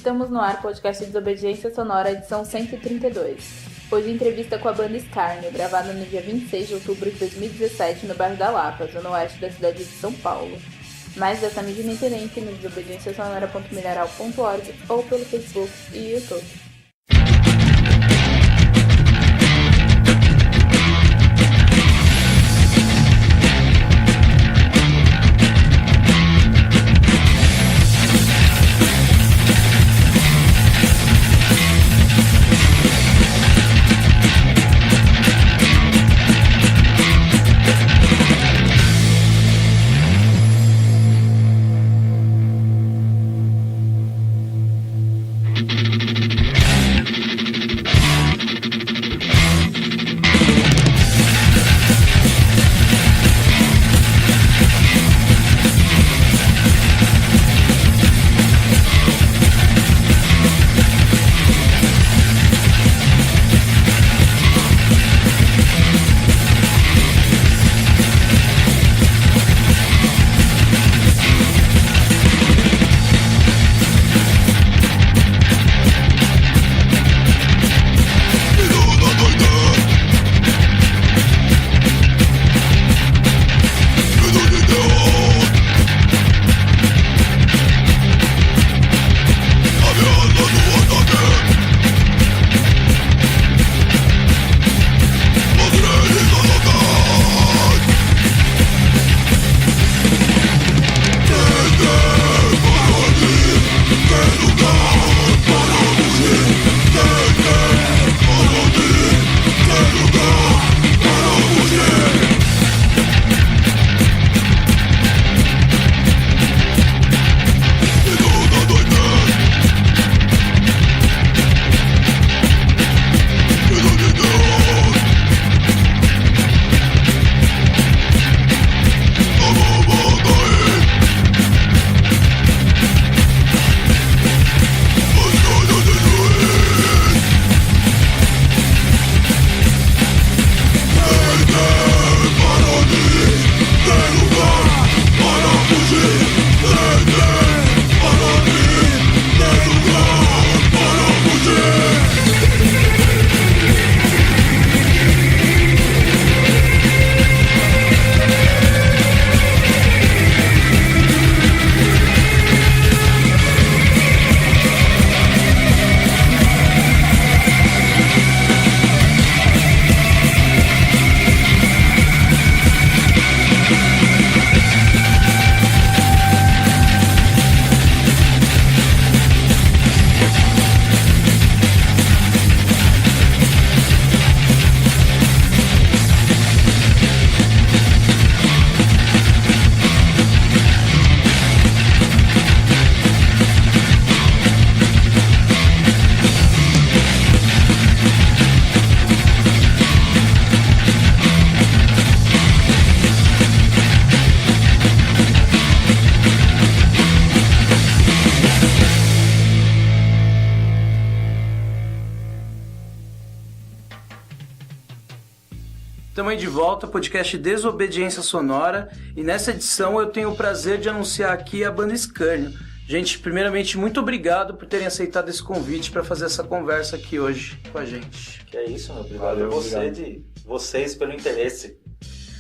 Estamos no ar, podcast Desobediência Sonora, edição 132. Hoje entrevista com a banda Escárnio, gravada no dia 26 de outubro de 2017 no bairro da Lapa, zona oeste da cidade de São Paulo. Mais dessa mídia independente no desobedienciasonora.mineral.org ou pelo Facebook e YouTube. Estamos aí de volta, podcast Desobediência Sonora, e nessa edição eu tenho o prazer de anunciar aqui a banda Escárnio. Gente, primeiramente, muito obrigado por terem aceitado esse convite para fazer essa conversa aqui hoje com a gente. Que é isso, meu. Obrigado a vocês pelo interesse.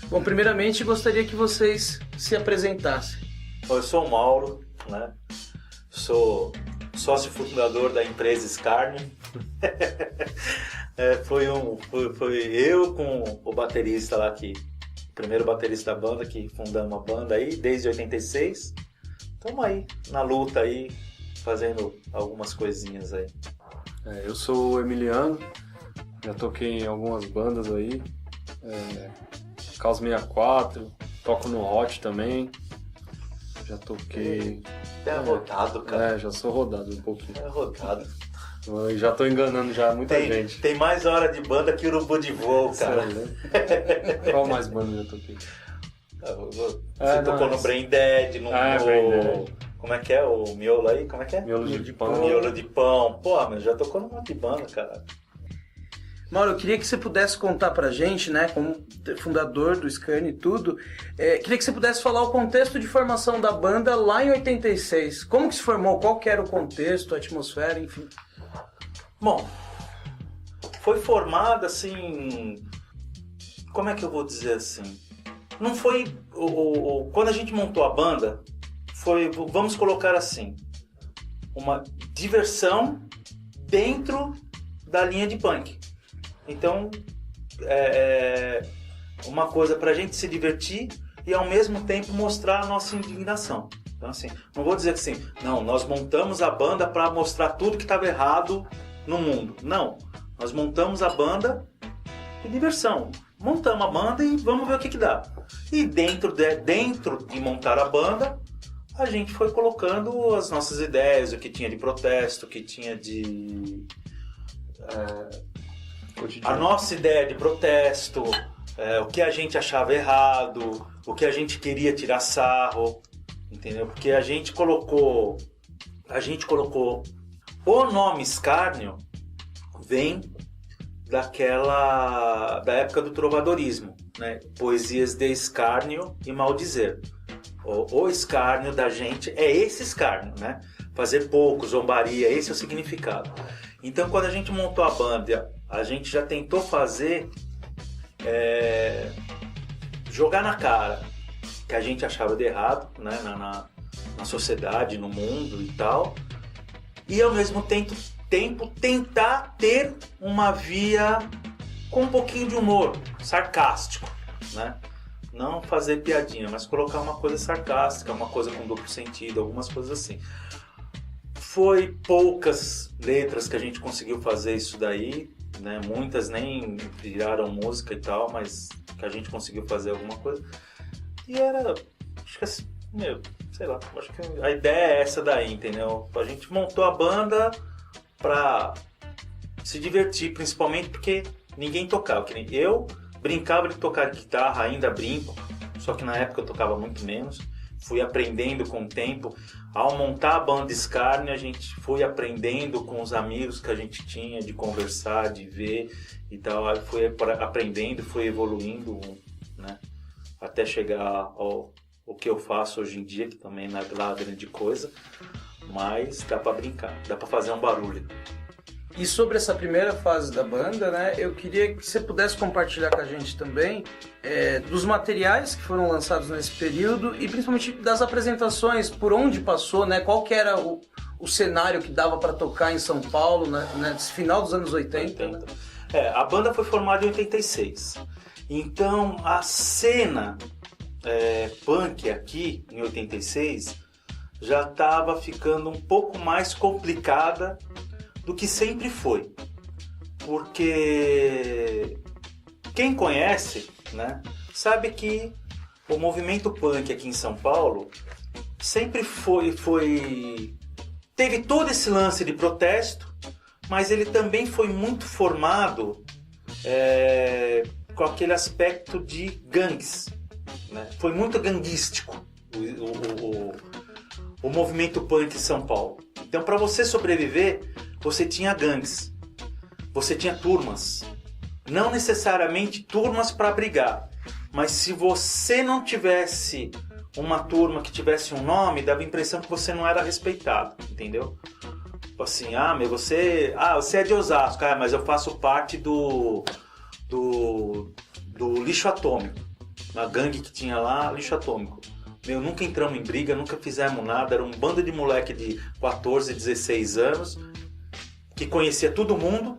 Bom, primeiramente gostaria que vocês se apresentassem. Eu sou o Mauro, né? Sou sócio fundador da empresa Escárnio. Foi eu com o baterista lá, o primeiro baterista da banda, que fundamos a banda aí desde 86. Estamos aí na luta aí, fazendo algumas coisinhas aí. Eu sou o Emiliano, já toquei em algumas bandas aí, Caos 64, toco no Hot também, já toquei... É rodado, cara. Já sou rodado um pouquinho. É rodado. Já tô enganando já muita gente. Tem mais hora de banda que urubu de voo, cara. Qual mais banda eu toquei? Você tocou no Brain Dead, Brain Dead. Como é que é o miolo aí? Como é que é? Miolo de pão. Miolo de pão. Pô, mas já tocou num monte de banda, cara. Mauro, eu queria que você pudesse contar pra gente, né, como fundador do Scania e tudo, queria que você pudesse falar o contexto de formação da banda lá em 86. Como que se formou, qual que era o contexto, a atmosfera, enfim. Bom, foi formada assim... Como é que eu vou dizer assim? Não foi... Quando a gente montou a banda, foi, vamos colocar assim, uma diversão dentro da linha de punk. Então, uma coisa pra gente se divertir e ao mesmo tempo mostrar a nossa indignação. Então, assim, não vou dizer que assim, não, nós montamos a banda para mostrar tudo que estava errado no mundo. Não, nós montamos a banda de diversão. Montamos a banda e vamos ver o que dá. E dentro de montar a banda, a gente foi colocando as nossas ideias, o que tinha de protesto, o que tinha de... a nossa ideia de protesto, o que a gente achava errado, o que a gente queria tirar sarro, entendeu? Porque a gente colocou o nome Escárnio vem da época do trovadorismo, né? Poesias de escárnio e maldizer. O escárnio da gente é esse escárnio, né? Fazer pouco, zombaria, esse é o significado. Então, quando a gente montou a banda, a gente já tentou fazer, jogar na cara que a gente achava de errado, né? Na sociedade, no mundo e tal, e ao mesmo tempo tentar ter uma via com um pouquinho de humor, sarcástico, né? Não fazer piadinha, mas colocar uma coisa sarcástica, uma coisa com duplo sentido, algumas coisas assim. Foi poucas letras que a gente conseguiu fazer isso daí, né? Muitas nem viraram música e tal, mas que a gente conseguiu fazer alguma coisa. E era, acho que assim, sei lá, acho que a ideia é essa daí, entendeu? A gente montou a banda pra se divertir, principalmente porque ninguém tocava. Eu brincava de tocar guitarra, ainda brinco, só que na época eu tocava muito menos. Fui aprendendo com o tempo. Ao montar a banda Escárnio, a gente foi aprendendo com os amigos que a gente tinha, de conversar, de ver e tal. Aí foi aprendendo, foi evoluindo, né? Até chegar ao que eu faço hoje em dia, que também não é lá grande coisa, mas dá pra brincar, dá pra fazer um barulho. E sobre essa primeira fase da banda, né, eu queria que você pudesse compartilhar com a gente também dos materiais que foram lançados nesse período e principalmente das apresentações, por onde passou, né, qual que era o cenário que dava para tocar em São Paulo, né, nesse final dos anos 80. Né? A banda foi formada em 86, então a cena punk aqui em 86 já estava ficando um pouco mais complicada do que sempre foi, porque quem conhece, né, sabe que o movimento punk aqui em São Paulo sempre teve todo esse lance de protesto, mas ele também foi muito formado com aquele aspecto de gangues, né? Foi muito ganguístico o movimento punk em São Paulo. Então, para você sobreviver, você tinha gangues, você tinha turmas, não necessariamente turmas para brigar, mas se você não tivesse uma turma que tivesse um nome, dava a impressão que você não era respeitado, entendeu? Assim, você é de Osasco, mas eu faço parte do Lixo Atômico, uma gangue que tinha lá, Lixo Atômico. Nunca entramos em briga, nunca fizemos nada, era um bando de moleque de 14, 16 anos, que conhecia todo mundo,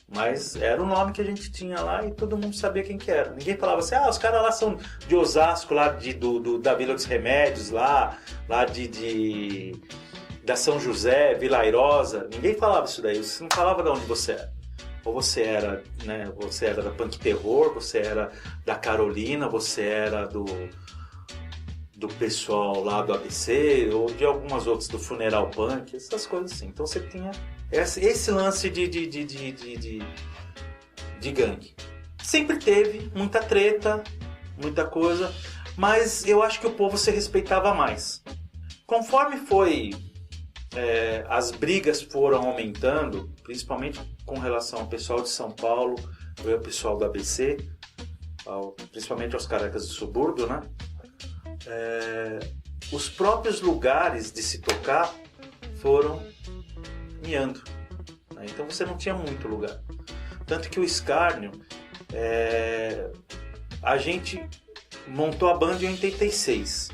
mas era o nome que a gente tinha lá e todo mundo sabia quem que era. Ninguém falava assim, os caras lá são de Osasco, lá da Vila dos Remédios, lá da São José, Vila Airosa. Ninguém falava isso daí, você não falava de onde você era. Ou você era, né, você era da Punk Terror, você era da Carolina, você era do pessoal lá do ABC, ou de algumas outras, do Funeral Punk, essas coisas assim. Então você tinha esse lance de gangue. Sempre teve muita treta, muita coisa, mas eu acho que o povo se respeitava mais. Conforme as brigas foram aumentando, principalmente com relação ao pessoal de São Paulo e ao pessoal do ABC, principalmente aos carecas do subúrbio, né? Os próprios lugares de se tocar foram miando, né? Então você não tinha muito lugar. Tanto que o Escárnio, a gente montou a banda em 86.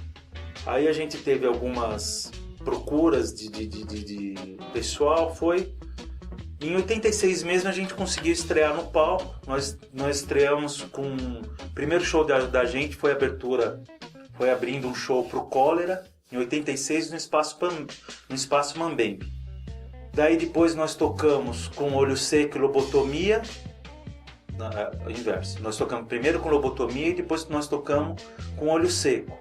Aí a gente teve algumas procuras de pessoal, em 86 mesmo a gente conseguiu estrear no palco. Nós estreamos com o primeiro show da gente, foi abrindo um show pro Cólera em 86 no Espaço Mambembe. Daí depois nós tocamos com Olho Seco e Lobotomia, inverso. Nós tocamos primeiro com Lobotomia e depois nós tocamos com Olho Seco.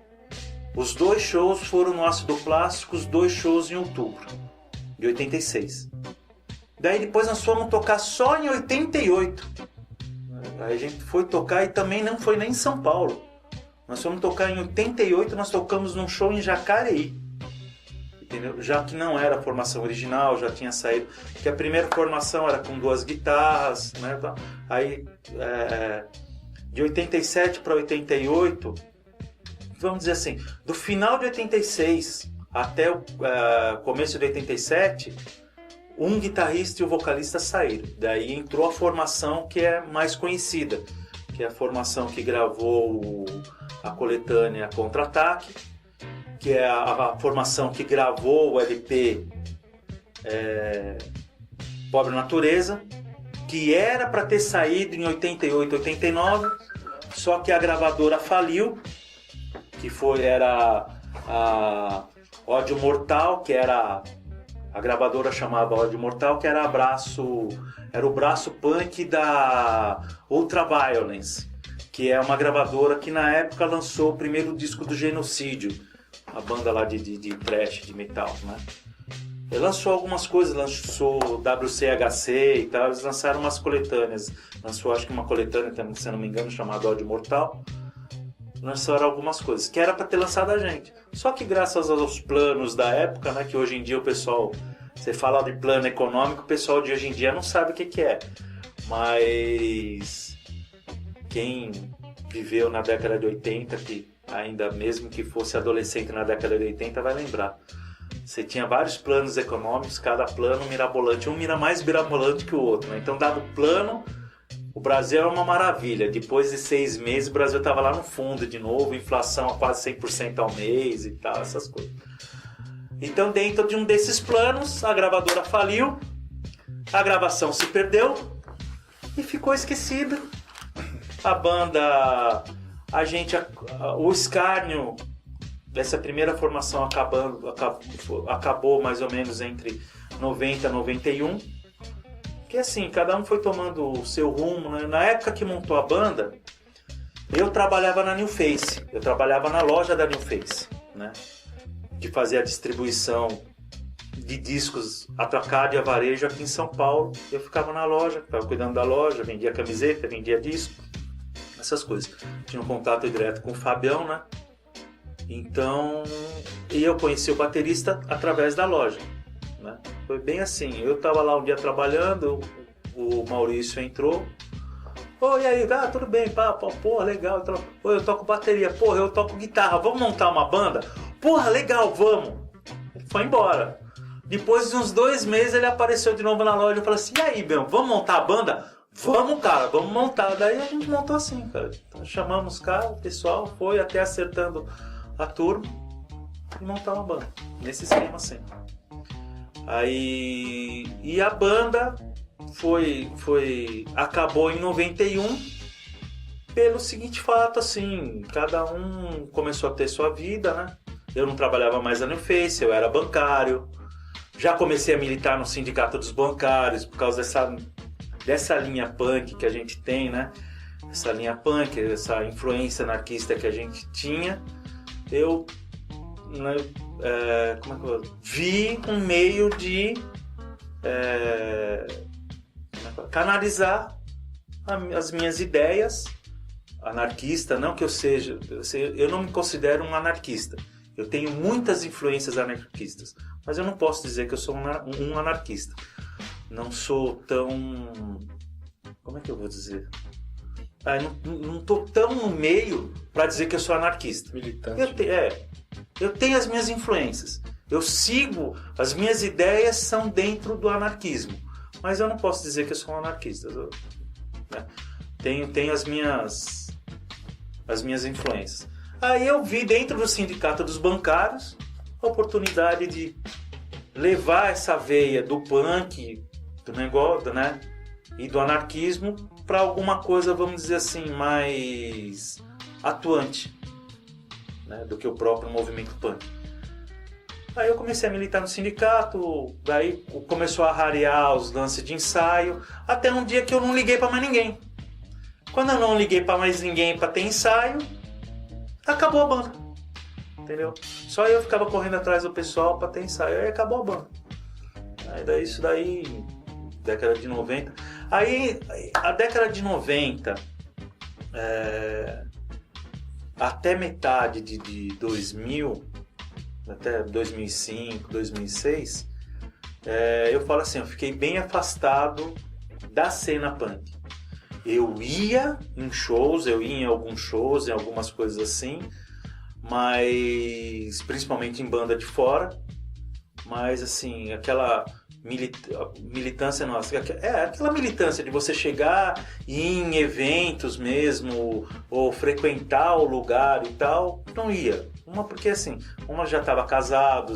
Os 2 shows foram no Ácido Plástico, os 2 shows em outubro de 86. Daí depois nós fomos tocar só em 88. Aí a gente foi tocar e também não foi nem em São Paulo. Nós fomos tocar em 88, nós tocamos num show em Jacareí. Entendeu? Já que não era a formação original, já tinha saído. Que a primeira formação era com 2 guitarras, né? Aí de 87 para 88, vamos dizer assim, do final de 86 até o começo de 87, um guitarrista e o vocalista saíram. Daí entrou a formação que é mais conhecida, que é a formação que gravou a coletânea Contra-Ataque, que é a formação que gravou o LP Pobre Natureza, que era para ter saído em 88, 89, só que a gravadora faliu, que era a Ódio Mortal, que era a gravadora chamava Ódio Mortal, que era o braço punk da Ultraviolence, que é uma gravadora que na época lançou o primeiro disco do Genocídio, a banda lá de thrash, de metal, né? Ele lançou algumas coisas, lançou WCHC e tal, eles lançaram umas coletâneas, lançou acho que uma coletânea também, se não me engano, chamada Ódio Mortal. Lançaram algumas coisas, que era para ter lançado a gente. Só que graças aos planos da época, né, que hoje em dia o pessoal, você fala de plano econômico, o pessoal de hoje em dia não sabe o que é. Mas quem viveu na década de 80, que ainda mesmo que fosse adolescente na década de 80, vai lembrar. Você tinha vários planos econômicos, cada plano mirabolante, um mira mais mirabolante que o outro, né? Então, dado o plano, o Brasil era uma maravilha. Depois de 6 meses, o Brasil estava lá no fundo de novo, inflação a quase 100% ao mês e tal, essas coisas. Então, dentro de um desses planos, a gravadora faliu, a gravação se perdeu e ficou esquecida. A banda, o Escárnio, essa primeira formação acabou mais ou menos entre 90 e 91. Que assim, cada um foi tomando o seu rumo, né? Na época que montou a banda, eu trabalhava na New Face, eu trabalhava na loja da New Face, né? Que fazia a distribuição de discos atacado e a varejo aqui em São Paulo. Eu ficava na loja, estava cuidando da loja, vendia camiseta, vendia disco, essas coisas. Tinha um contato direto com o Fabião, né? Então, e eu conheci o baterista através da loja, né? Foi bem assim, eu estava lá um dia trabalhando, o Maurício entrou. E aí, tudo bem, porra, legal. Eu toco bateria, porra, eu toco guitarra, vamos montar uma banda? Porra, legal, vamos. Ele foi embora. Depois de uns 2 meses ele apareceu de novo na loja e falou assim, e aí, meu, vamos montar a banda? Vamos, cara, vamos montar. Daí a gente montou assim, cara. Então, chamamos os caras, o pessoal foi até acertando a turma e montar uma banda. Nesse esquema assim. Aí, e a banda acabou em 91 pelo seguinte fato, assim, cada um começou a ter sua vida, né? Eu não trabalhava mais na New Face, eu era bancário. Já comecei a militar no sindicato dos bancários por causa dessa linha punk que a gente tem, né? Essa linha punk, essa influência anarquista que a gente tinha. Eu vi um meio de canalizar as minhas ideias anarquista, não que eu não me considero um anarquista. Eu tenho muitas influências anarquistas, mas eu não posso dizer que eu sou um anarquista. não sou tão... Como é que eu vou dizer? Não tô tão no meio para dizer que eu sou anarquista. Militante. Eu tenho as minhas influências. Eu sigo, as minhas ideias são dentro do anarquismo. Mas eu não posso dizer que eu sou um anarquista. Né? Tenho as minhas influências. Aí eu vi dentro do Sindicato dos Bancários a oportunidade de levar essa veia do punk, do negócio, né? E do anarquismo para alguma coisa, vamos dizer assim, mais atuante, né, do que o próprio movimento punk. Aí eu comecei a militar no sindicato, daí começou a rarear os lances de ensaio, até um dia que eu não liguei para mais ninguém. Quando eu não liguei para mais ninguém para ter ensaio, acabou a banda, entendeu? Só eu ficava correndo atrás do pessoal para ter ensaio, aí acabou a banda. Aí isso daí, década de 90. Aí, a década de 90, até metade de 2000, até 2005, 2006, eu falo assim, eu fiquei bem afastado da cena punk. Eu ia em shows, eu ia em alguns shows, em algumas coisas assim, mas principalmente em banda de fora, mas assim, aquela militância nossa, aquela militância de você chegar em eventos mesmo, ou frequentar o lugar e tal, não ia. Porque assim, uma já estava casado,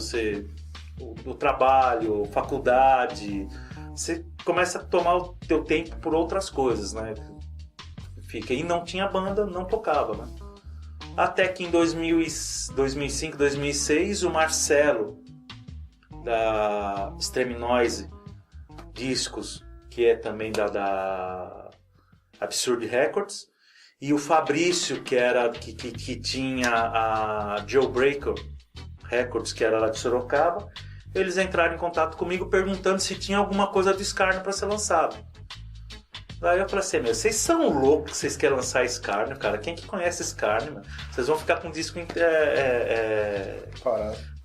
o trabalho, faculdade, você começa a tomar o teu tempo por outras coisas, né? E não tinha banda, não tocava, né? Até que em 2005, 2006, o Marcelo da Extreme Noise Discos, que é também da Absurd Records, e o Fabrício, que tinha a Jailbreaker Records, que era lá de Sorocaba, eles entraram em contato comigo perguntando se tinha alguma coisa do Scarno para ser lançado. Aí eu falei assim, vocês são loucos que vocês querem lançar Scarno, cara? Quem que conhece Scarno, meu? Vocês vão ficar com o disco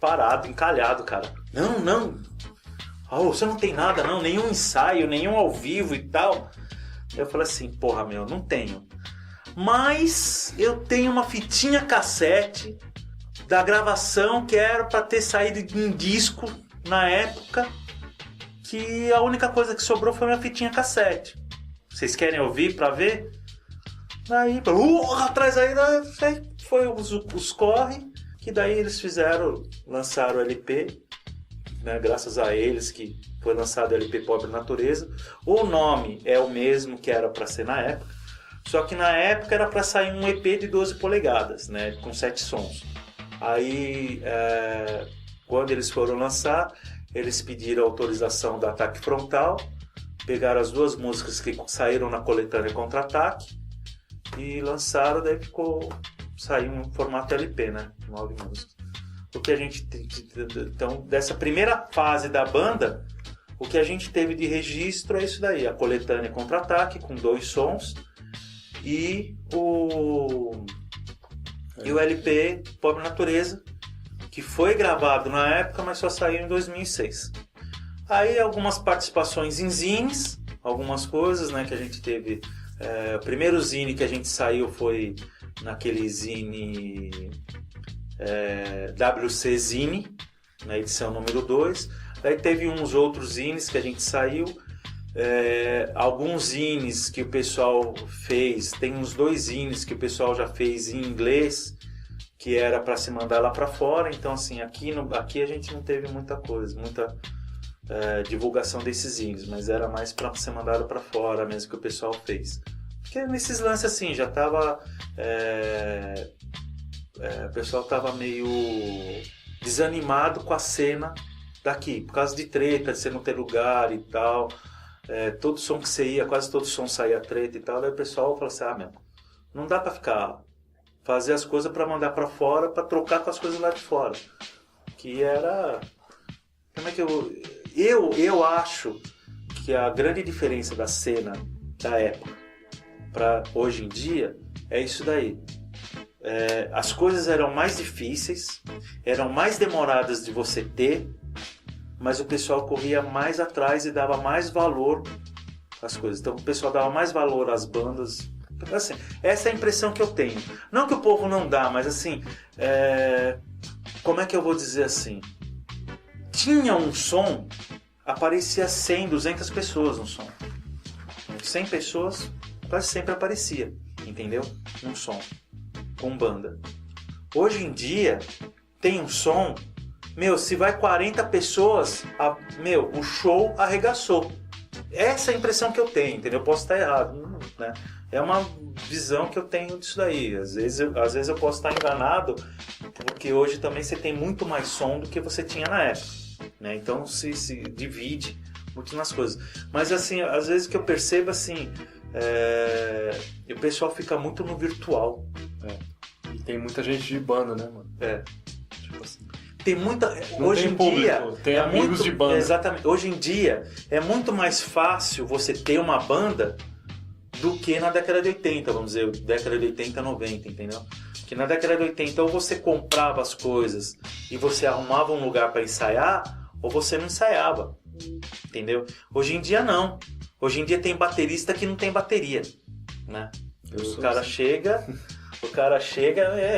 parado, encalhado, cara. Não. Você não tem nada, não. Nenhum ensaio, nenhum ao vivo e tal. Eu falei assim, porra, meu, não tenho. Mas eu tenho uma fitinha cassete da gravação que era pra ter saído em disco na época, que a única coisa que sobrou foi uma fitinha cassete. Vocês querem ouvir pra ver? Aí, atrás aí foi os corre, que daí eles lançaram o LP, né, graças a eles que foi lançado o LP Pobre Natureza. O nome é o mesmo que era para ser na época, só que na época era para sair um EP de 12 polegadas, né, com 7 sons. Aí, quando eles foram lançar, eles pediram autorização da Ataque Frontal, pegaram as duas músicas que saíram na coletânea Contra-Ataque e lançaram, daí saiu um formato LP, né? 9 músicas. O que a gente então, dessa primeira fase da banda, o que a gente teve de registro é isso daí, a coletânea Contra-Ataque com 2 sons e o LP Pobre Natureza, que foi gravado na época, mas só saiu em 2006. Aí algumas participações em zines, algumas coisas, né, que a gente teve. O primeiro zine que a gente saiu foi naquele zine WC Zine, na edição número 2. Aí teve uns outros zines que a gente saiu. Alguns zines que o pessoal fez, tem uns 2 zines que o pessoal já fez em inglês, que era para se mandar lá para fora. Então assim, aqui a gente não teve muita coisa, muita divulgação desses zines, mas era mais para ser mandado para fora mesmo que o pessoal fez. Porque nesses lances assim, já tava o pessoal tava meio desanimado com a cena daqui, por causa de treta, de você não ter lugar e tal. Todo som que você ia, quase todo som saía treta e tal. Daí o pessoal falou assim, não dá para fazer as coisas para mandar para fora, para trocar com as coisas lá de fora. Que era... Como é que eu acho que a grande diferença da cena da época para hoje em dia é isso daí. As coisas eram mais difíceis, eram mais demoradas de você ter, mas o pessoal corria mais atrás e dava mais valor às coisas. Então o pessoal dava mais valor às bandas. Assim, essa é a impressão que eu tenho. Não que o povo não dá, mas assim, como é que eu vou dizer assim? Tinha um som, aparecia 100, 200 pessoas no som. 100 pessoas quase sempre aparecia, entendeu? Um som com banda. Hoje em dia tem um som, se vai 40 pessoas, o show arregaçou. Essa é a impressão que eu tenho, entendeu? Eu posso estar errado, né? É uma visão que eu tenho disso daí. Às vezes eu posso estar enganado, porque hoje também você tem muito mais som do que você tinha na época, né? Então se divide muito nas coisas. Mas assim, às vezes que eu percebo assim, o pessoal fica muito no virtual. E tem muita gente de banda, né, mano? Tipo assim. Tem muita. Não hoje tem em público, dia. tem amigos de banda. Exatamente. Hoje em dia é muito mais fácil você ter uma banda do que na década de 80, vamos dizer, década de 80, 90, entendeu? Que na década de 80 ou você comprava as coisas e você arrumava um lugar para ensaiar, ou você não ensaiava, entendeu? Hoje em dia não. Hoje em dia tem baterista que não tem bateria, né? O cara chega,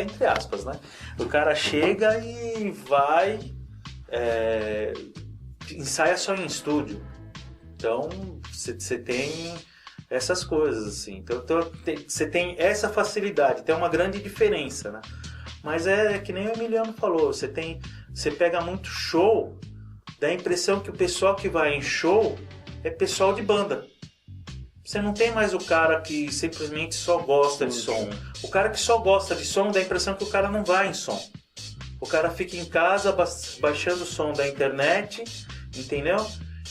entre aspas, né? O cara chega e vai, ensaia só em estúdio. Então, você tem essas coisas, assim. Então você tem essa facilidade, tem uma grande diferença, né? Mas é que nem o Emiliano falou, você pega muito show, dá a impressão que o pessoal que vai em show é pessoal de banda. Você não tem mais o cara que simplesmente só gosta de som. O cara que só gosta de som dá a impressão que o cara não vai em som. O cara fica em casa baixando o som da internet, entendeu?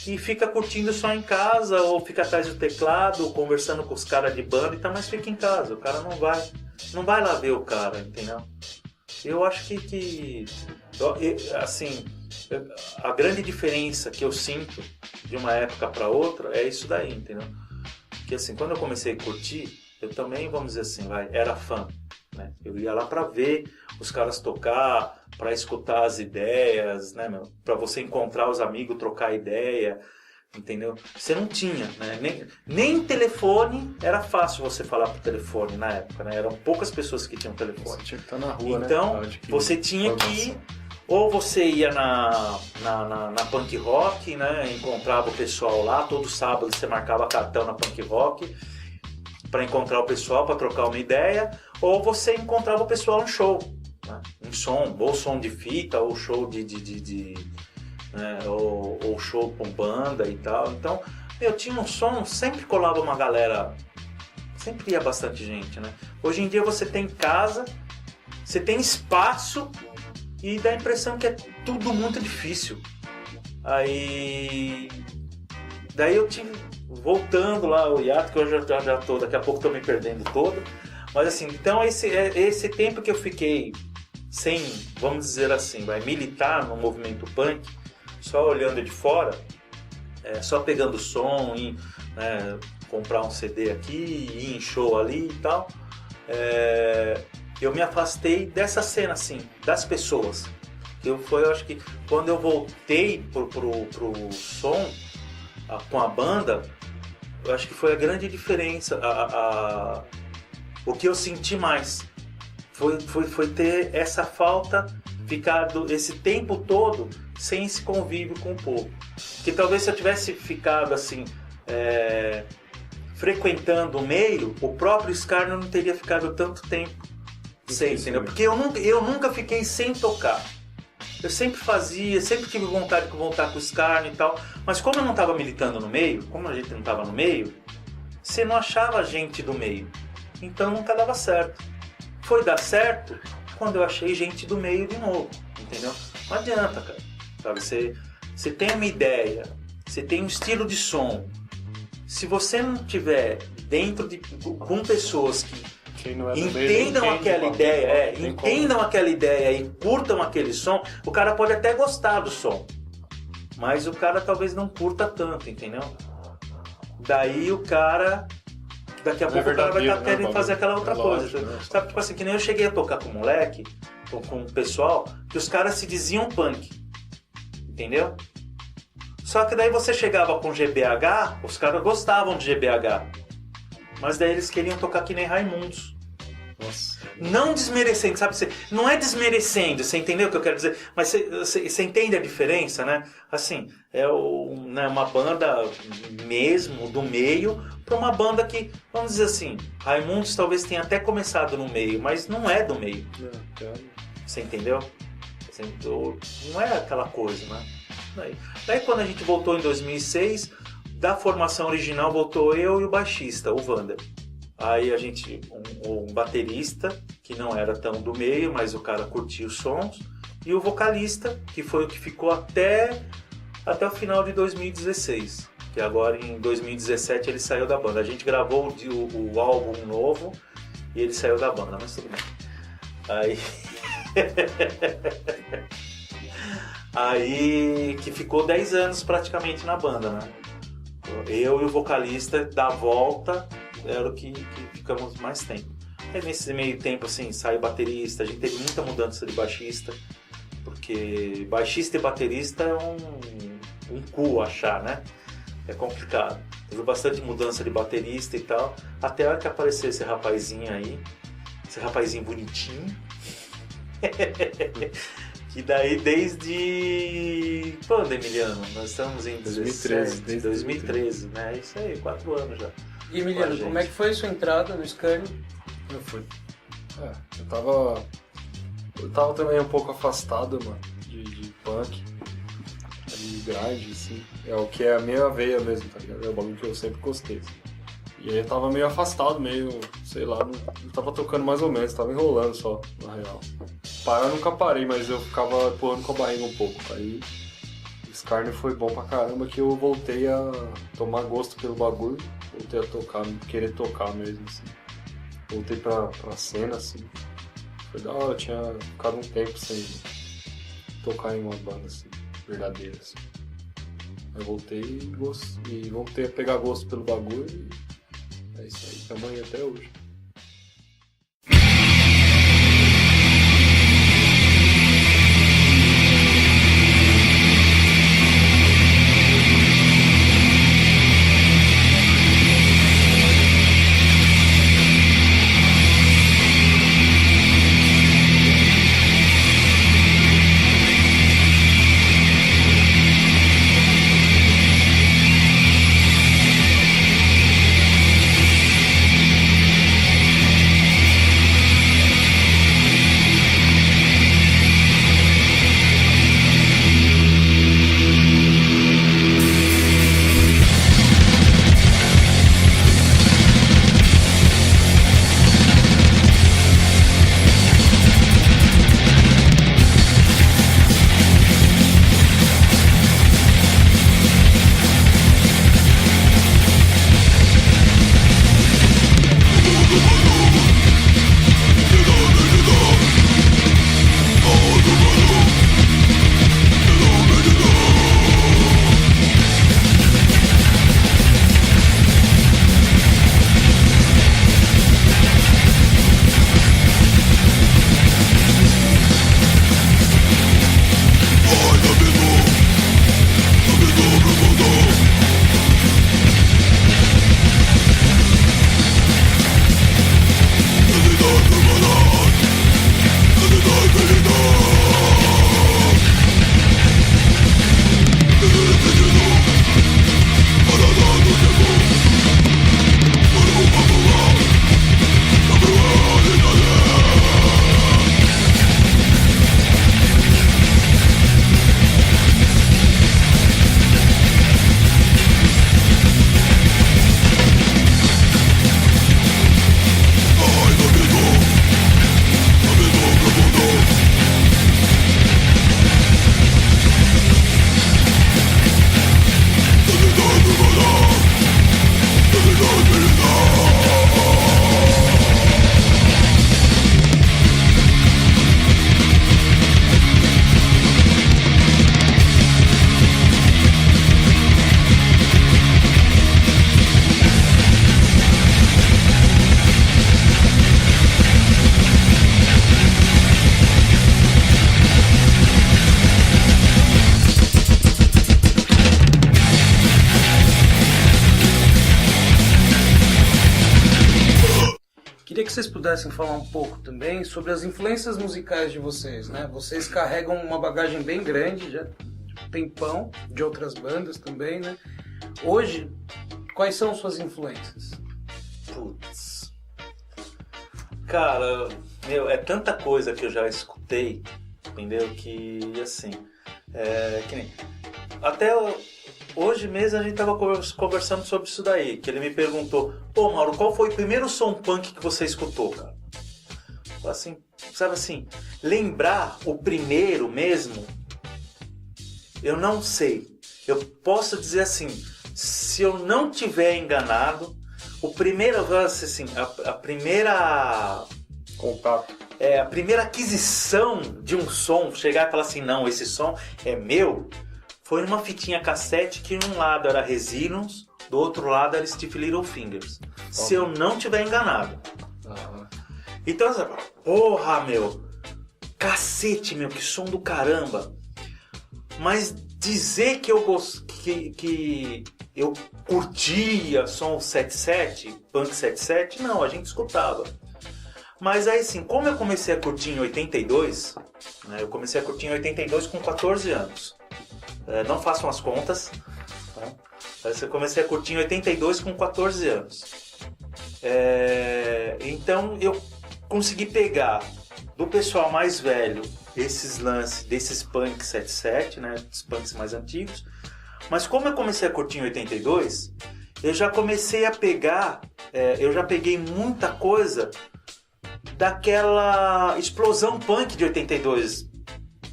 E fica curtindo só em casa, ou fica atrás do teclado, ou conversando com os caras de banda, então, mas fica em casa. O cara não vai lá ver o cara, entendeu? Eu acho que assim, a grande diferença que eu sinto de uma época para outra é isso daí, entendeu? Porque assim, quando eu comecei a curtir, eu também, vamos dizer assim, era fã, né? Eu ia lá para ver os caras tocar, para escutar as ideias, né, para você encontrar os amigos, trocar ideia, entendeu? Você não tinha, né? Nem telefone era fácil você falar por telefone na época, né? Eram poucas pessoas que tinham telefone. Você tinha que estar na rua, então, né? Você tinha que ir, ou você ia na Punk Rock, né? Encontrava o pessoal lá, todo sábado você marcava cartão na Punk Rock para encontrar o pessoal, para trocar uma ideia, ou você encontrava o pessoal no show, né? Um som, ou som de fita, ou show né? ou show com banda e tal. Então, eu tinha um som, sempre colava uma galera, sempre ia bastante gente, né? Hoje em dia você tem casa, você tem espaço, e dá a impressão que é tudo muito difícil. Daí eu tive, voltando lá o hiato, que eu já tô, daqui a pouco tô me perdendo todo. Mas assim, então esse tempo que eu fiquei sem, vamos dizer assim, militar no movimento punk, só olhando de fora, só pegando som, né, comprar um CD aqui, ir em show ali e tal, eu me afastei dessa cena, assim, das pessoas. Eu acho que quando eu voltei pro som com a banda, eu acho que foi a grande diferença. O que eu senti mais foi ter essa falta, ficar esse tempo todo sem esse convívio com o povo. Que talvez se eu tivesse ficado assim, frequentando o meio, o próprio Scarno não teria ficado tanto tempo sem, entendeu? Porque eu nunca fiquei sem tocar. Eu sempre tive vontade de voltar com o Scarno e tal, mas como eu não estava militando no meio, como a gente não estava no meio, você não achava gente do meio, então nunca dava certo. Foi dar certo quando eu achei gente do meio de novo, entendeu? Não adianta, cara, sabe? Você tem uma ideia, você tem um estilo de som, se você não tiver dentro com pessoas que entendam aquela ideia, entendam aquela ideia e curtam aquele som, o cara pode até gostar do som, mas o cara talvez não curta tanto, entendeu? Daí o cara, daqui a pouco o cara vai estar querendo fazer aquela outra coisa. Sabe, tipo assim, que nem eu cheguei a tocar com moleque, com o pessoal, que os caras se diziam punk, entendeu? Só que daí você chegava com GBH, os caras gostavam de GBH. Mas daí eles queriam tocar que nem Raimundos. Nossa. Não desmerecendo, sabe? Não é desmerecendo, você entendeu o que eu quero dizer? Mas você entende a diferença, né? Assim, né, uma banda mesmo do meio para uma banda que, vamos dizer assim, Raimundos talvez tenha até começado no meio, mas não é do meio. Você entendeu? Não é aquela coisa, né? Daí quando a gente voltou em 2006, da formação original voltou eu e o baixista, o Vander. Aí a gente, um baterista, que não era tão do meio, mas o cara curtia os sons, e o vocalista, que foi o que ficou até o final de 2016, que agora em 2017 ele saiu da banda. A gente gravou o álbum novo e ele saiu da banda, mas tudo bem. Aí... Aí que ficou 10 anos praticamente na banda, né? Eu e o vocalista da volta era o que ficamos mais tempo. Aí nesse meio tempo assim, saiu baterista, a gente teve muita mudança de baixista, porque baixista e baterista é um cu achar, né? É complicado. Teve bastante mudança de baterista e tal, até a hora que apareceu esse rapazinho aí, esse rapazinho bonitinho. Que daí desde... Quando, Emiliano? Nós estamos em 2013. Desde 2013, né? Isso aí, 4 anos já. E Emiliano, como é que foi a sua entrada no Scania? Eu fui. Eu tava também um pouco afastado, mano, de punk, de grind, assim. É o que é a minha veia mesmo, tá ligado? É o bagulho que eu sempre gostei. E aí eu tava meio afastado, sei lá, não tava tocando mais ou menos, tava enrolando só, na real. Parar eu nunca parei, mas eu ficava empurrando com a barriga um pouco. Aí o Scania foi bom pra caramba, que eu voltei a tomar gosto pelo bagulho, voltei a tocar, querer tocar mesmo, assim. Voltei pra cena, assim. Foi da hora, eu tinha ficado um tempo sem tocar em uma banda, assim, verdadeira, assim. Aí voltei e voltei a pegar gosto pelo bagulho e é isso aí, estamos aí até hoje. vocês pudessem falar um pouco também sobre as influências musicais de vocês, né? Vocês carregam uma bagagem bem grande, já de tempão, de outras bandas também, né? Hoje, quais são suas influências? Putz. Cara, meu, é tanta coisa que eu já escutei, entendeu? Que, assim, que nem... Até hoje mesmo a gente tava conversando sobre isso daí, que ele me perguntou, pô, Mauro, qual foi o primeiro som punk que você escutou, cara? Assim, sabe assim, lembrar o primeiro mesmo, eu não sei. Eu posso dizer assim, se eu não tiver enganado, o primeiro, assim, a primeira... Contato. A primeira aquisição de um som, chegar e falar assim, não, esse som é meu, foi numa fitinha cassete que de um lado era Resilience, do outro lado era Stiff Little Fingers. Se eu não tiver enganado. Então, porra, meu, cacete, meu, que som do caramba. Mas dizer que que eu curtia som 77, punk 77, não, a gente escutava. Mas aí sim, como eu comecei a curtir em 82, né, eu comecei a curtir em 82 com 14 anos. Não façam as contas. Né? Eu comecei a curtir em 82 com 14 anos. Então eu consegui pegar do pessoal mais velho esses lances desses punk 77, né, dos punks mais antigos. Mas como eu comecei a curtir em 82, eu já comecei a pegar, eu já peguei muita coisa daquela explosão punk de 82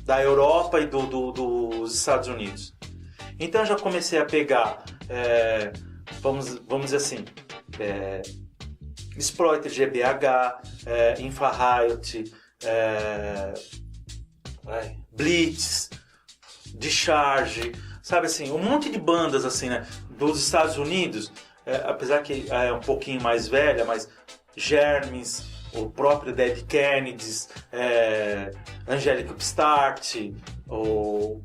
da Europa e dos Estados Unidos. Então eu já comecei a pegar, vamos dizer assim, Exploited GBH, Infrared, Blitz, Discharge, sabe assim, um monte de bandas assim, né, dos Estados Unidos, apesar que é um pouquinho mais velha, mas Germes, o próprio Dead Kennedys, Angelic Upstart, ou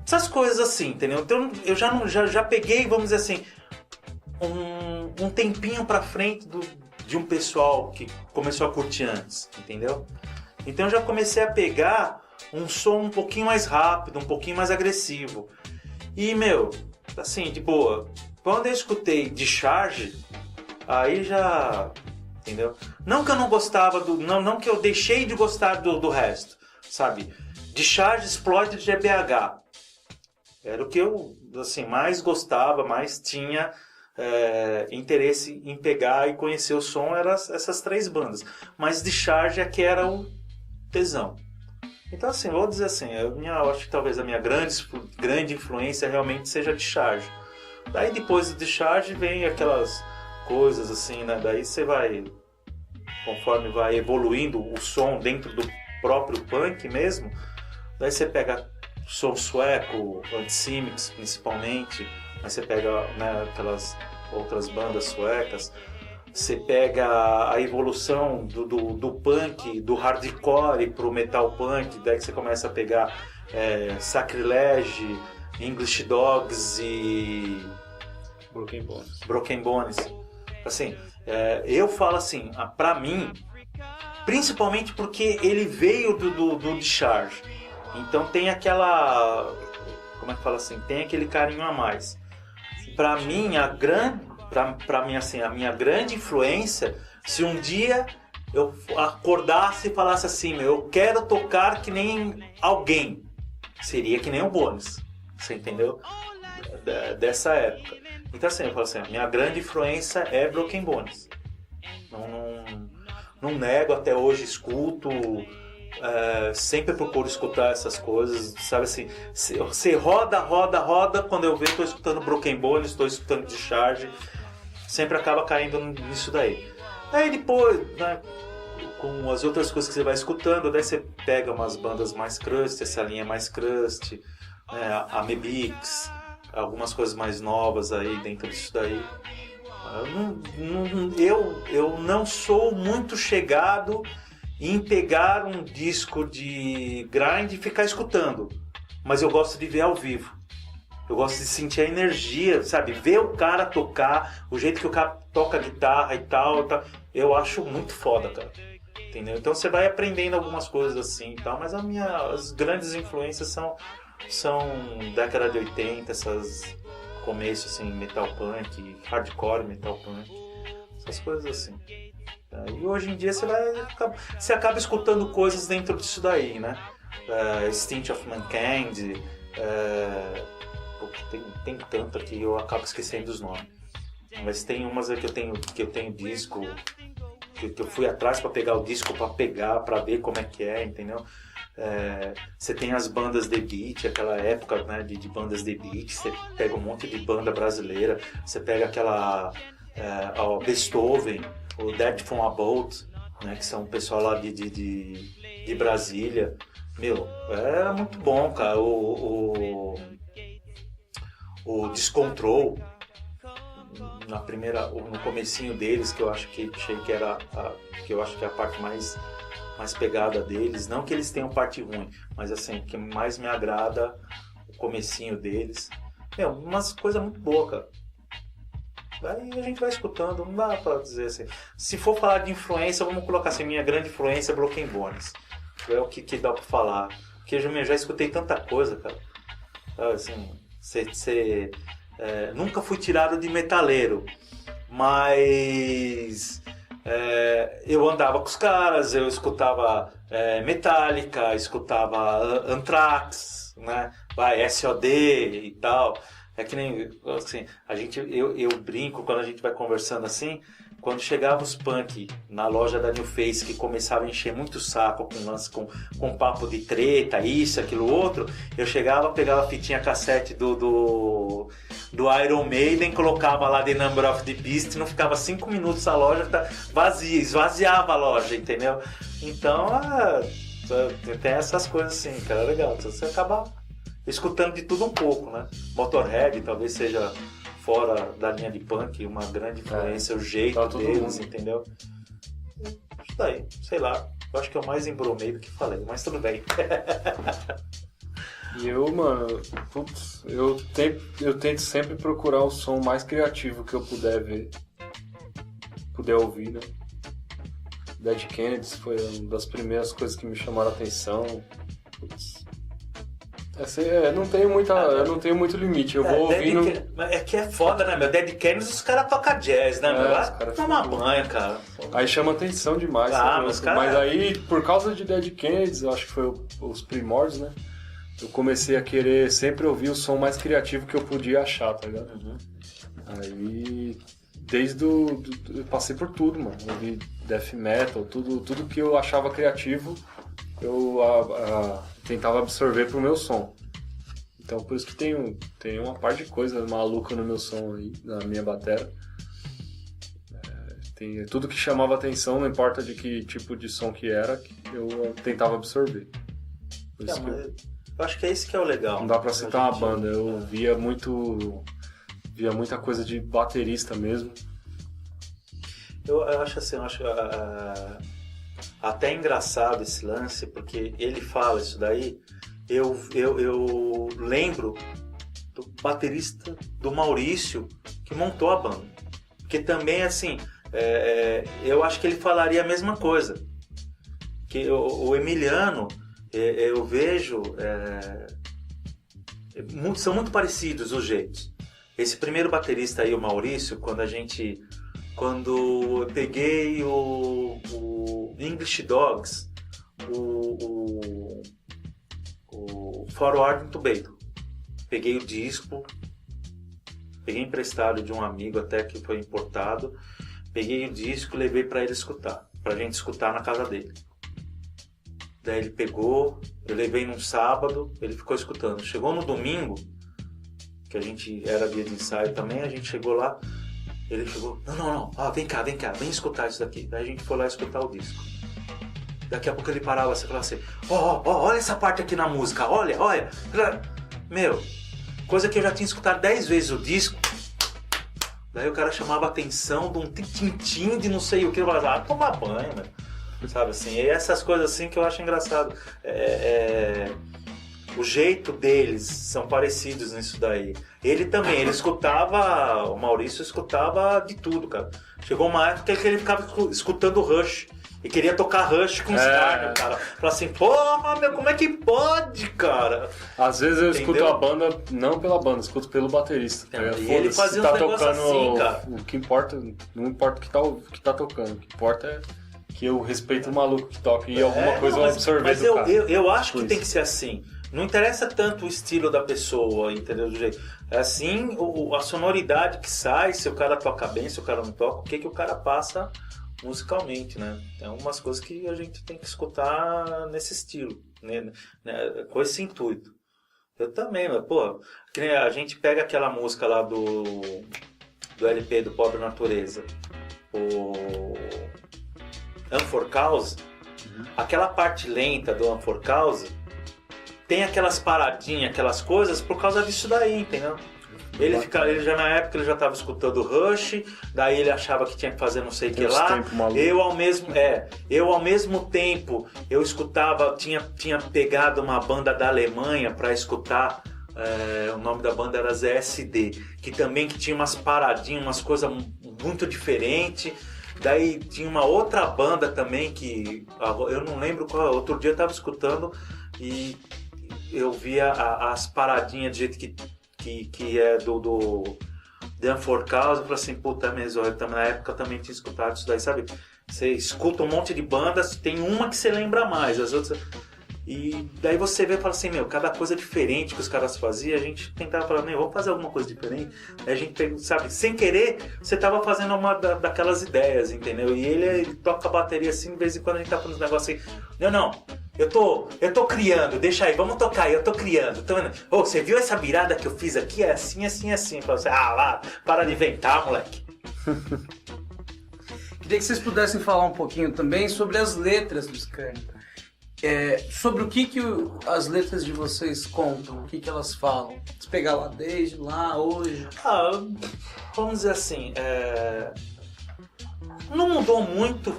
essas coisas assim, entendeu? Então eu já peguei, vamos dizer assim, um tempinho pra frente de um pessoal que começou a curtir antes, entendeu? Então eu já comecei a pegar um som um pouquinho mais rápido, um pouquinho mais agressivo. E, meu, assim, de boa, quando eu escutei Discharge, aí já... Entendeu? Não que eu não gostava não que eu deixei de gostar do resto, sabe? Discharge, Exploited, GBH. Era o que eu, assim, mais gostava, mais tinha interesse em pegar e conhecer o som, eram essas três bandas. Mas Discharge é que era o tesão. Então, assim, vou dizer assim, eu acho que talvez a minha grande influência realmente seja Discharge. Daí depois do Discharge vem aquelas coisas assim, né? Daí você vai, conforme vai evoluindo o som dentro do próprio punk mesmo, daí você pega som sueco, Anticimex principalmente, aí você pega, né, aquelas outras bandas suecas, você pega a evolução do punk, do hardcore pro metal punk, daí que você começa a pegar Sacrilege, English Dogs e Broken Bones. Assim, eu falo assim, pra mim, principalmente porque ele veio do Discharge, então tem aquela, como é que fala assim, tem aquele carinho a mais. Pra mim, assim, a minha grande influência, se um dia eu acordasse e falasse assim, eu quero tocar que nem alguém, seria que nem o Bones, você entendeu? Dessa época. Então assim, eu falo assim, a minha grande influência é Broken Bones. Não nego, até hoje escuto, sempre procuro escutar essas coisas, sabe assim, você roda, quando eu vejo, estou escutando Broken Bones, estou escutando Discharge, sempre acaba caindo nisso daí. Aí depois, né, com as outras coisas que você vai escutando, daí você pega umas bandas mais crust, essa linha mais crust, Amebix, algumas coisas mais novas aí dentro disso daí. Eu não sou muito chegado em pegar um disco de grind e ficar escutando, mas eu gosto de ver ao vivo, Eu gosto de sentir a energia, sabe? Ver o cara tocar, o jeito que o cara toca a guitarra e tal. Eu acho muito foda, cara. Entendeu? Então você vai aprendendo algumas coisas assim e tal, mas as grandes influências são década de 80, essas começo assim, metal punk, hardcore metal punk, essas coisas assim. E hoje em dia você acaba escutando coisas dentro disso daí, né? Stench of Mankind, tem tanto aqui, eu acabo esquecendo os nomes. Mas tem umas que eu tenho disco, que eu fui atrás para pegar o disco, para ver como é que é, entendeu? Você tem as bandas de beat, aquela época, né, de bandas de beat, você pega um monte de banda brasileira, você pega aquela Beethoven, o Dead from Above, né, que são o pessoal lá de Brasília. Meu, era muito bom, cara. O Discontrol, no comecinho deles, que eu acho que era que eu acho que é a parte mais pegada deles, não que eles tenham parte ruim, mas assim, o que mais me agrada o comecinho deles. Meu, umas coisas muito boas, cara. Aí a gente vai escutando, não dá pra dizer assim. Se for falar de influência, vamos colocar assim, minha grande influência é Broken Bones. É o que dá pra falar. Porque eu já escutei tanta coisa, cara. Assim, nunca fui tirado de metaleiro, mas eu andava com os caras, eu escutava Metallica, escutava Anthrax, né? SOD e tal. É que nem assim, eu brinco quando a gente vai conversando assim, quando chegava os punk na loja da New Face, que começava a encher muito o saco com lance, com papo de treta, isso, aquilo, outro, eu chegava, pegava a fitinha cassete do Iron Maiden, colocava lá The Number of the Beast, não ficava 5 minutos a loja vazia, esvaziava a loja, entendeu? Então, tem essas coisas assim, cara, legal, você acaba escutando de tudo um pouco, né? Motorhead talvez seja fora da linha de punk, uma grande influência, o jeito deles, entendeu? Isso daí, sei lá, eu acho que eu mais embromei do que falei, mas tudo bem. E eu, mano, putz, eu tento sempre procurar o som mais criativo que eu puder ouvir, né? Dead Kennedys foi uma das primeiras coisas que me chamaram a atenção. Putz. Eu não tenho muito limite, eu vou ouvindo... É que é foda, né, meu? Dead Kennedys, os caras tocam jazz, né, meu? Vai tomar banho, cara. Aí chama atenção demais. Mas aí, por causa de Dead Kennedys, eu acho que foi os primórdios, né? Eu comecei a querer sempre ouvir o som mais criativo que eu podia achar, tá ligado? Uhum. Aí, eu passei por tudo, mano. Eu ouvi death metal, tudo que eu achava criativo, eu tentava absorver pro meu som. Então por isso que tem uma parte de coisa maluca no meu som aí, na minha batera. Tem tudo que chamava atenção, não importa de que tipo de som que era, eu tentava absorver. Por isso eu acho que é isso que é o legal. Não dá pra citar uma banda, eu via muita coisa de baterista mesmo. Eu acho assim, até engraçado esse lance, porque ele fala isso daí, eu lembro do baterista do Maurício que montou a banda, porque também assim, eu acho que ele falaria a mesma coisa, que o Emiliano, eu vejo, são muito parecidos os jeitos. Esse primeiro baterista aí, o Maurício, quando eu peguei o English Dogs, o Forward into Battle, peguei o disco, peguei emprestado de um amigo até que foi importado, peguei o disco e levei pra ele escutar, pra gente escutar na casa dele. Daí ele pegou, eu levei num sábado, ele ficou escutando. Chegou no domingo, que a gente era dia de ensaio também, a gente chegou lá, ele chegou, não, vem cá, vem escutar isso daqui. Daí a gente foi lá escutar o disco. Daqui a pouco ele parava assim e falava assim, olha essa parte aqui na música, olha. Meu, coisa que eu já tinha escutado 10 vezes o disco. Daí o cara chamava a atenção de um tintim de não sei o que. Eu falava, toma banho, mano. Sabe assim, e essas coisas assim que eu acho engraçado. o jeito deles são parecidos nisso daí. Ele também, o Maurício escutava de tudo, cara. Chegou uma época que ele ficava escutando Rush. E queria tocar Rush com Scarno, cara. Falei assim, porra, meu, como é que pode, cara? Às vezes eu escuto a banda, não pela banda, escuto pelo baterista. E ele fazia uns negócios assim, cara. O que importa, não importa o que tá tocando. O que importa é que eu respeito o maluco que toca e alguma coisa eu absorver do cara. Mas eu acho que tem que ser assim. Não interessa tanto o estilo da pessoa, entendeu? Do jeito. É assim, a sonoridade que sai, se o cara toca bem, se o cara não toca, o que o cara passa musicalmente, né? Tem umas coisas que a gente tem que escutar nesse estilo, né? Com esse intuito. Eu também, mas, pô, que nem a gente pega aquela música lá do LP do Pobre Natureza, o Unfor Cause, aquela parte lenta do Unfor Cause tem aquelas paradinhas, aquelas coisas por causa disso daí, entendeu? Ele já na época ele já estava escutando Rush, daí ele achava que tinha que fazer não sei o que lá. Eu ao mesmo tempo eu escutava, tinha pegado uma banda da Alemanha para escutar, o nome da banda era ZSD, que tinha umas paradinhas, umas coisas muito diferentes. Daí tinha uma outra banda também que eu não lembro qual, outro dia eu estava escutando e eu via as paradinhas do jeito que é do The Unfor Cause, eu falei assim, puta mesmo, na época eu também tinha escutado isso daí, sabe? Você escuta um monte de bandas, tem uma que você lembra mais, as outras... E daí você vê e fala assim, meu, cada coisa diferente que os caras faziam, a gente tentava falar, meu, vamos fazer alguma coisa diferente. Aí a gente, sabe, sem querer, você tava fazendo uma daquelas ideias, entendeu? E ele toca a bateria assim, de vez em quando a gente tá falando uns negócios assim, não, eu tô criando, deixa aí, vamos tocar aí, eu tô criando. Você viu essa virada que eu fiz aqui? É assim, assim, assim. Fala assim, lá, para de inventar, moleque. Queria que vocês pudessem falar um pouquinho também sobre as letras do Scarno. Sobre o que as letras de vocês contam, o que elas falam. Se pegar lá desde lá, hoje. Vamos dizer assim, não mudou muito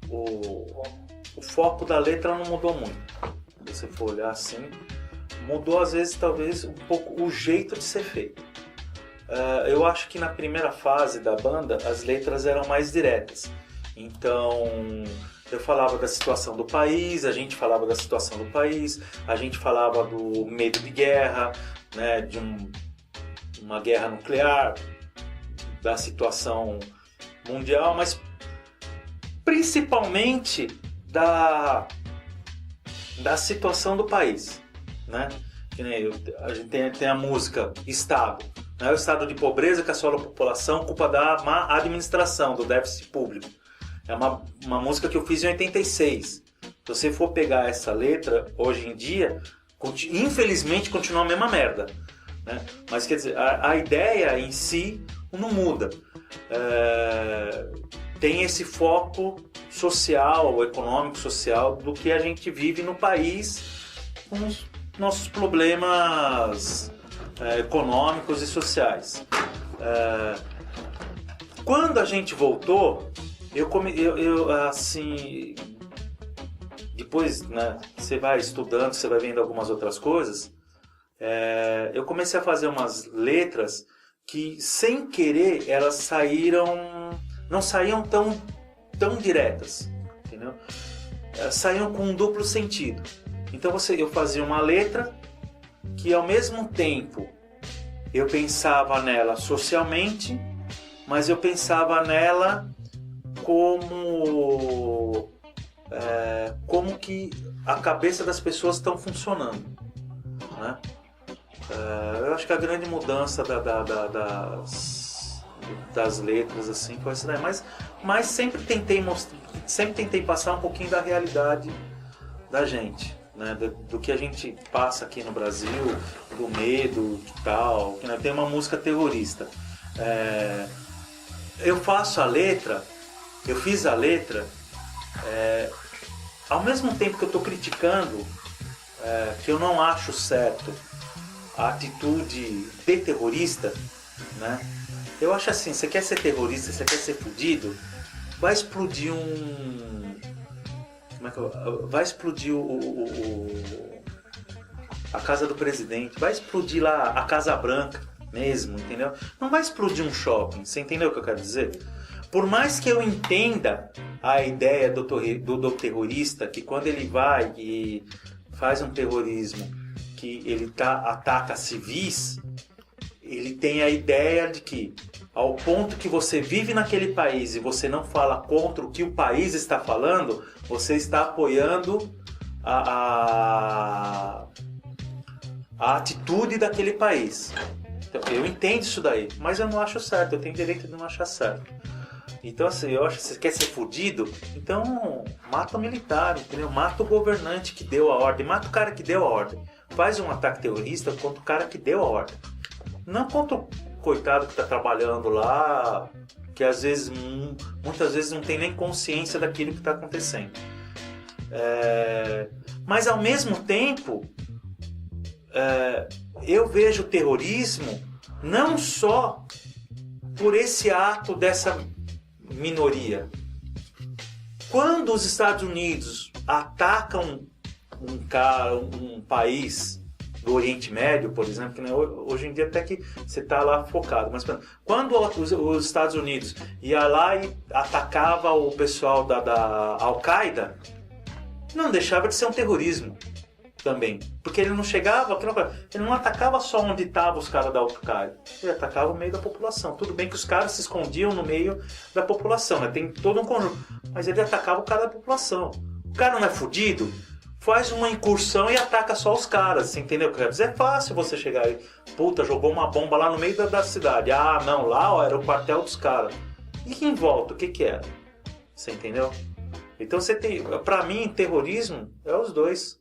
o foco da letra, não mudou muito. Se você for olhar assim, mudou às vezes talvez um pouco o jeito de ser feito. Eu acho que na primeira fase da banda as letras eram mais diretas. Então, eu falava da situação do país, a gente falava da situação do país, a gente falava do medo de guerra, né, de uma guerra nuclear, da situação mundial, mas principalmente da situação do país, né? A gente tem a música Estado, né? O estado de pobreza que assola a população, culpa da má administração, do déficit público. É uma música que eu fiz em 86. Se você for pegar essa letra, hoje em dia, infelizmente continua a mesma merda, né? Mas quer dizer, a ideia em si não muda. Tem esse foco social, econômico, social, do que a gente vive no país com os nossos problemas econômicos e sociais. Quando a gente voltou, eu assim, depois, né, você vai estudando, você vai vendo algumas outras coisas, eu comecei a fazer umas letras que, sem querer, elas não saíam tão diretas, entendeu? Saíam com um duplo sentido. Então eu fazia uma letra que, ao mesmo tempo, eu pensava nela socialmente, mas eu pensava nela como que a cabeça das pessoas estão funcionando, né? Eu acho que a grande mudança das letras assim foi isso daí, mas sempre tentei passar um pouquinho da realidade da gente, né? Do que a gente passa aqui no Brasil, do medo e tal. Tem uma música terrorista. Eu fiz a letra ao mesmo tempo que eu estou criticando, que eu não acho certo a atitude de terrorista, né? Eu acho assim, você quer ser terrorista, você quer ser fudido, vai explodir vai explodir a casa do presidente, vai explodir lá a Casa Branca mesmo, entendeu? Não vai explodir um shopping, você entendeu o que eu quero dizer? Por mais que eu entenda a ideia do terrorista, que quando ele vai e faz um terrorismo, que ele ataca civis, ele tem a ideia de que, ao ponto que você vive naquele país e você não fala contra o que o país está falando, você está apoiando a atitude daquele país. Então, eu entendo isso daí, mas eu não acho certo, eu tenho direito de não achar certo. Então, assim, eu acho que você quer ser fudido, então mata o militar, entendeu? Mata o governante que deu a ordem, mata o cara que deu a ordem. Faz um ataque terrorista contra o cara que deu a ordem. Não contra o coitado que está trabalhando lá, que às vezes, muitas vezes não tem nem consciência daquilo que está acontecendo. Mas ao mesmo tempo, eu vejo o terrorismo não só por esse ato dessa minoria. Quando os Estados Unidos atacam um país do Oriente Médio, por exemplo, que hoje em dia até que você está lá focado, mas quando os Estados Unidos ia lá e atacava o pessoal da Al-Qaeda, não deixava de ser um terrorismo também, porque ele não chegava, ele não atacava só onde estavam os caras da Al-Qaeda, ele atacava o meio da população. Tudo bem que os caras se escondiam no meio da população, né? Tem todo um conjunto, mas ele atacava o cara da população. O cara não é fudido, faz uma incursão e ataca só os caras, você entendeu o que eu quero dizer? É fácil você chegar aí, puta, jogou uma bomba lá no meio da cidade, não, lá ó, era o quartel dos caras. E em volta, o que era? Você entendeu? Então você tem, pra mim, terrorismo é os dois.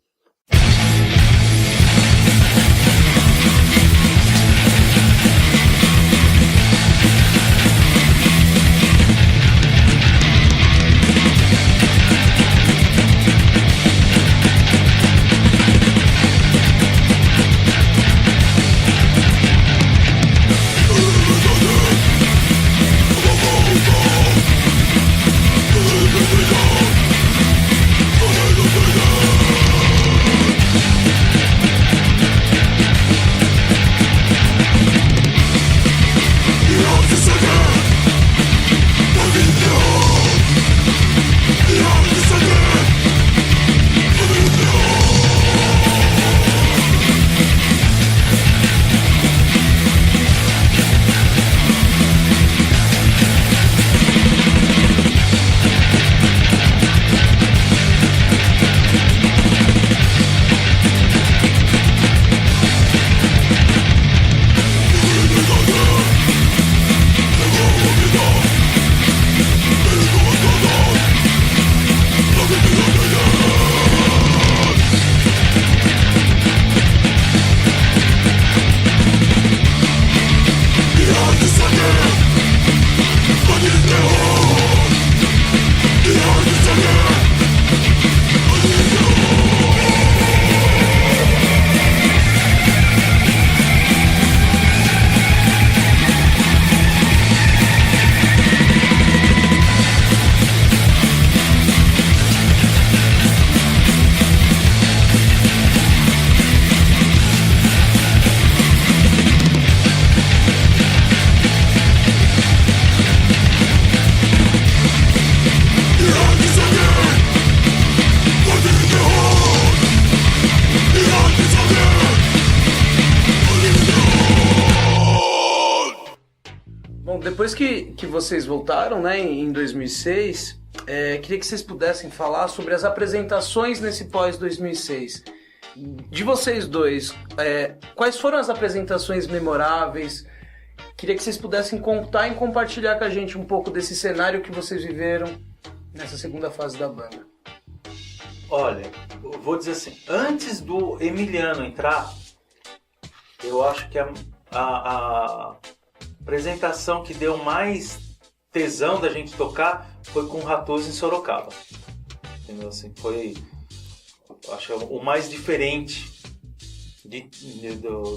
Depois que vocês voltaram, né, em 2006, queria que vocês pudessem falar sobre as apresentações nesse pós-2006. De vocês dois, quais foram as apresentações memoráveis? Queria que vocês pudessem contar e compartilhar com a gente um pouco desse cenário que vocês viveram nessa segunda fase da banda. Olha, eu vou dizer assim, antes do Emiliano entrar, eu acho que a apresentação que deu mais tesão da gente tocar foi com o Ratos em Sorocaba. Entendeu? Assim, foi, acho, o mais diferente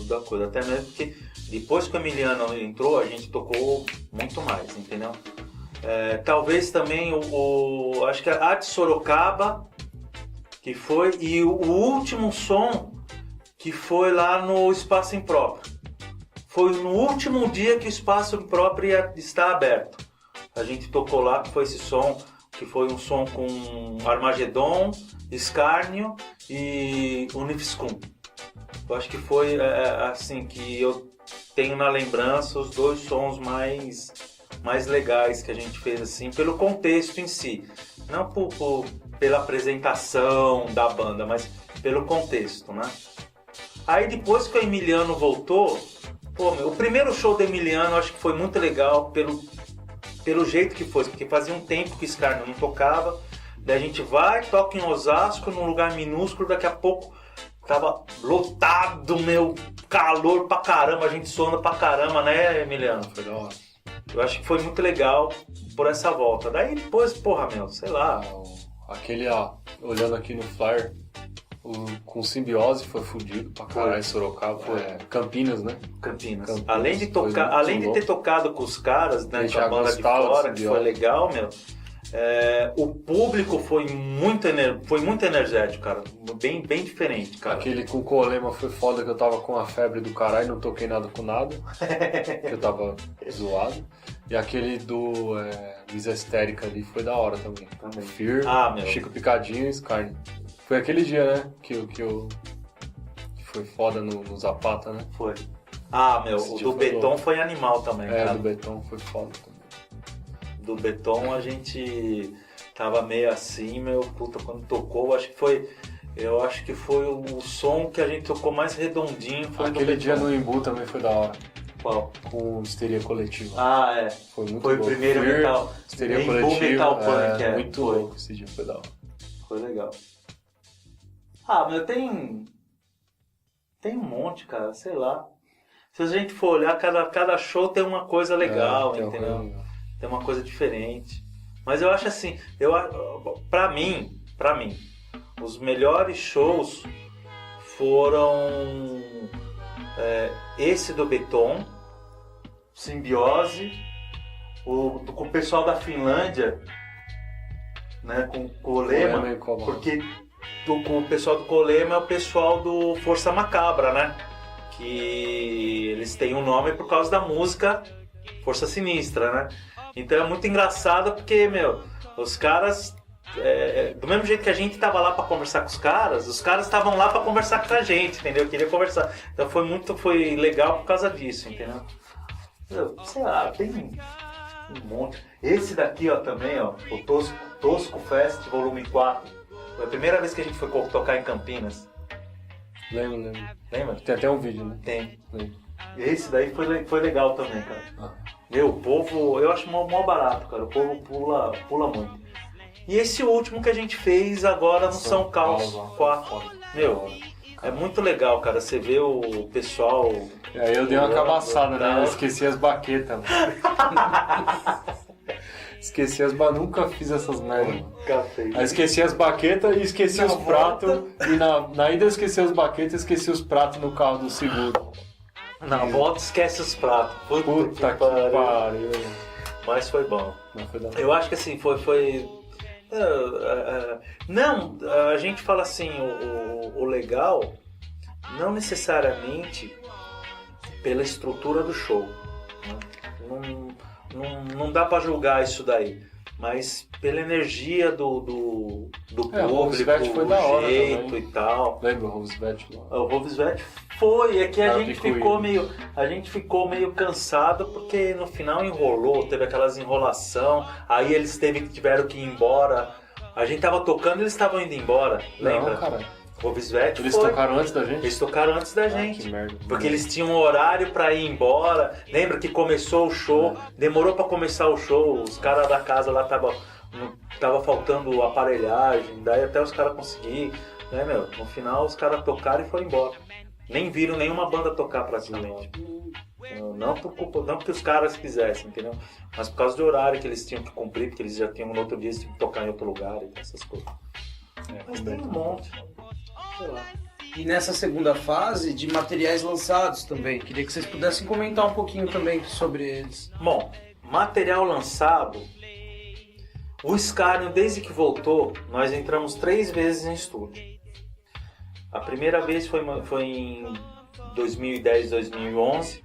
da coisa. Até mesmo porque depois que o Emiliano entrou, a gente tocou muito mais, entendeu? Talvez também acho que a de Sorocaba que foi, e o último som que foi lá no Espaço Impróprio. Foi no último dia que o Espaço Impróprio ia estar aberto. A gente tocou lá, que foi esse som, que foi um som com Armagedon, Escárnio e Unifiscum. Eu acho que foi assim que eu tenho na lembrança os dois sons mais legais que a gente fez, assim, pelo contexto em si. Não pela apresentação da banda, mas pelo contexto, né? Aí depois que o Emiliano voltou, o primeiro show do Emiliano eu acho que foi muito legal pelo jeito que foi, porque fazia um tempo que o Escárnio não tocava. Daí a gente vai, toca em Osasco, num lugar minúsculo, daqui a pouco tava lotado, calor pra caramba, a gente suando pra caramba, né, Emiliano? Foi da hora. Eu acho que foi muito legal por essa volta. Daí depois, sei lá. Aquele, olhando aqui no flyer, com Simbiose foi fudido pra caralho, Sorocaba. Foi. Campinas, né? Campinas. Além de ter tocado com os caras, né, com a banda de fora, que foi legal, o público foi muito energético, cara. Bem diferente, cara. Aquele com o Colema foi foda, que eu tava com a febre do caralho, não toquei nada com nada, que eu tava zoado. E aquele do Misa Histérica ali foi da hora também. Fear, Chico Picadinho e Scarne. Foi aquele dia, né, que foi foda no Zapata, né? Foi. O do Beton foi animal também, cara. Do Beton foi foda também. Do Beton a gente tava meio assim, quando tocou, eu acho que foi o som que a gente tocou mais redondinho. Foi aquele dia no Imbu também foi da hora. Qual? Com Histeria Coletiva. Foi muito foi bom. Foi o primeiro metal. Histeria Coletiva. Metal Punk, muito louco esse dia, foi da hora. Foi legal. Tem um monte, cara, sei lá. Se a gente for olhar, cada show tem uma coisa legal, entendeu? Tem uma coisa diferente. Mas eu acho assim, pra mim, os melhores shows foram esse do Beton, Simbiose, com o pessoal da Finlândia, né, com o Colema, porque com o pessoal do Colema é o pessoal do Força Macabra, né? Que eles têm um nome por causa da música Força Sinistra, né? Então é muito engraçado porque, os caras, do mesmo jeito que a gente tava lá pra conversar com os caras estavam lá pra conversar com a gente, entendeu? Eu queria conversar. Então foi legal por causa disso, entendeu? Sei lá, tem um monte. Esse daqui, também, o Tosco Fest, volume 4. Foi a primeira vez que a gente foi tocar em Campinas. Lembro. Lembra? Tem até um vídeo, né? Tem. Lembro. Esse daí foi legal também, cara. O povo, eu acho mó barato, cara. O povo pula muito. E esse último que a gente fez agora no São Carlos 4. É muito legal, cara. Você vê o pessoal... Aí eu dei uma cabaçada, né? Eu esqueci as baquetas, nunca fiz essas merdas. Nunca fez. Aí esqueci as baquetas e esqueci os pratos. E na ida eu esqueci as baquetas e esqueci os pratos no carro do seguro. Na volta esquece os pratos. Puta que pariu. Mas foi bom. Eu acho que assim, foi... Não, a gente fala assim, o legal, não necessariamente pela estrutura do show. Né? Não dá pra julgar isso daí. Mas pela energia do público, foi da hora jeito também. E tal. Lembra o Rovesvet lá? O Rovesvet foi, é que a gente ficou meio cansado porque no final enrolou, teve aquelas enrolação, aí eles tiveram que ir embora. A gente tava tocando e eles estavam indo embora, lembra? Não, cara. Rovesvet Eles tocaram antes da gente? Eles tocaram antes da gente. Que merda. Porque eles tinham um horário pra ir embora. Lembra que começou o show, demorou pra começar o show, os caras da casa lá tava faltando aparelhagem, daí até os caras conseguiram, né, no final os caras tocaram e foram embora. Nem viram nenhuma banda tocar praticamente. Não porque os caras quisessem, entendeu? Mas por causa do horário que eles tinham que cumprir, porque eles já tinham no outro dia, eles tinham que tocar em outro lugar e essas coisas. Mas tem um monte. Sei lá. E nessa segunda fase de materiais lançados também, queria que vocês pudessem comentar um pouquinho também sobre eles. Bom, material lançado, O Escárnio, desde que voltou, nós entramos 3 vezes em estúdio. A primeira vez foi em 2010, 2011.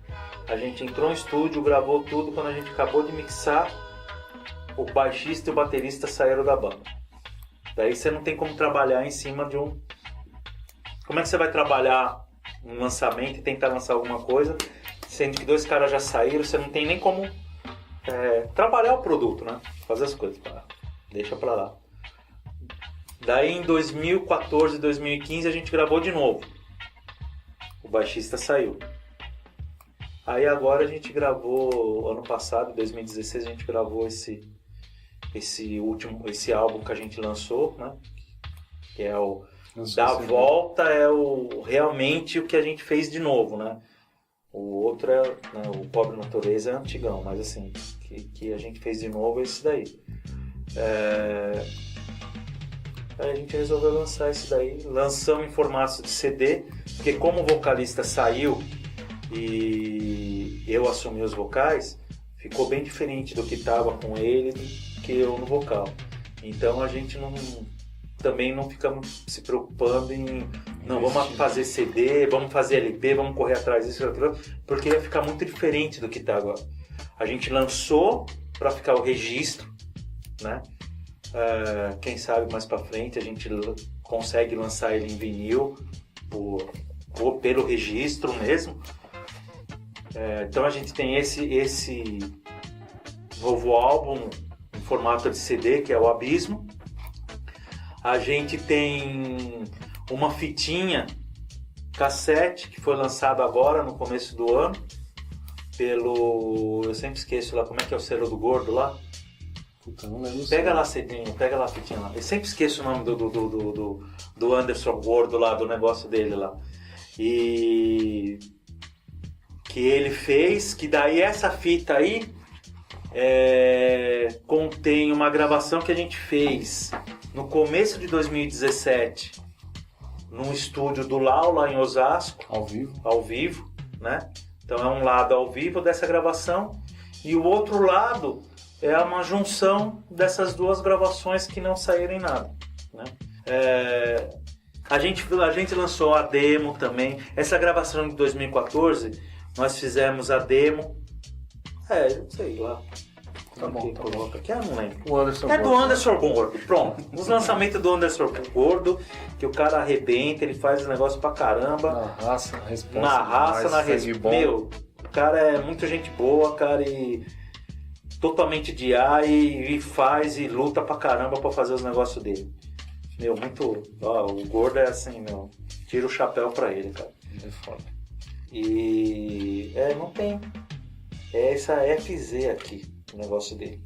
A gente entrou em estúdio, gravou tudo. Quando a gente acabou de mixar, o baixista e o baterista saíram da banda. Daí você não tem como trabalhar em cima de um... Como é que você vai trabalhar um lançamento e tentar lançar alguma coisa, sendo que 2 caras já saíram, você não tem nem como trabalhar o produto, né? Fazer as coisas. Deixa pra lá. Daí em 2014, 2015 a gente gravou de novo. O baixista saiu. Aí agora a gente gravou, ano passado, 2016, a gente gravou esse álbum que a gente lançou, né? Que é o Da Volta, realmente o que a gente fez de novo, né? O outro né, o Pobre Natureza é antigão, mas assim, que a gente fez de novo é esse daí. Aí a gente resolveu lançar esse daí, lançamos em formato de CD, porque como o vocalista saiu e eu assumi os vocais, ficou bem diferente do que estava com ele do que eu no vocal. Então a gente também não ficamos se preocupando em vamos fazer CD, vamos fazer LP, vamos correr atrás disso, porque ia ficar muito diferente do que está agora. A gente lançou para ficar o registro, né? Quem sabe mais para frente a gente consegue lançar ele em vinil pelo registro mesmo. Então a gente tem esse novo álbum em formato de CD, que é o Abismo. A gente tem uma fitinha cassete que foi lançado agora no começo do ano eu sempre esqueço lá, como é que é o selo do Gordo lá? Puta, não lembro. Pega lá, Cedinho, pega lá a fitinha lá. Eu sempre esqueço o nome do Anderson Gordo lá, do negócio dele lá. E que ele fez, que daí essa fita aí contém uma gravação que a gente fez no começo de 2017 num estúdio do Lau, lá em Osasco. Ao vivo, né? Então é um lado ao vivo dessa gravação e o outro lado é uma junção dessas 2 gravações que não saíram em nada, né? A gente lançou a demo também. Essa gravação de 2014, nós fizemos a demo. Sei lá. Tá bom. Coloca aqui, não lembro. O Anderson do Anderson Gordo, pronto. Os lançamentos do Anderson Gordo, que o cara arrebenta, ele faz o negócio pra caramba. Na raça, na resposta. Na raça, na resposta. Meu, o cara é muito gente boa, cara, e totalmente de ar e faz e luta pra caramba pra fazer os negócios dele. Meu, muito... o Gordo é assim, meu, tira o chapéu pra ele, cara. É foda. E... não tem. É essa FZ aqui, o negócio dele.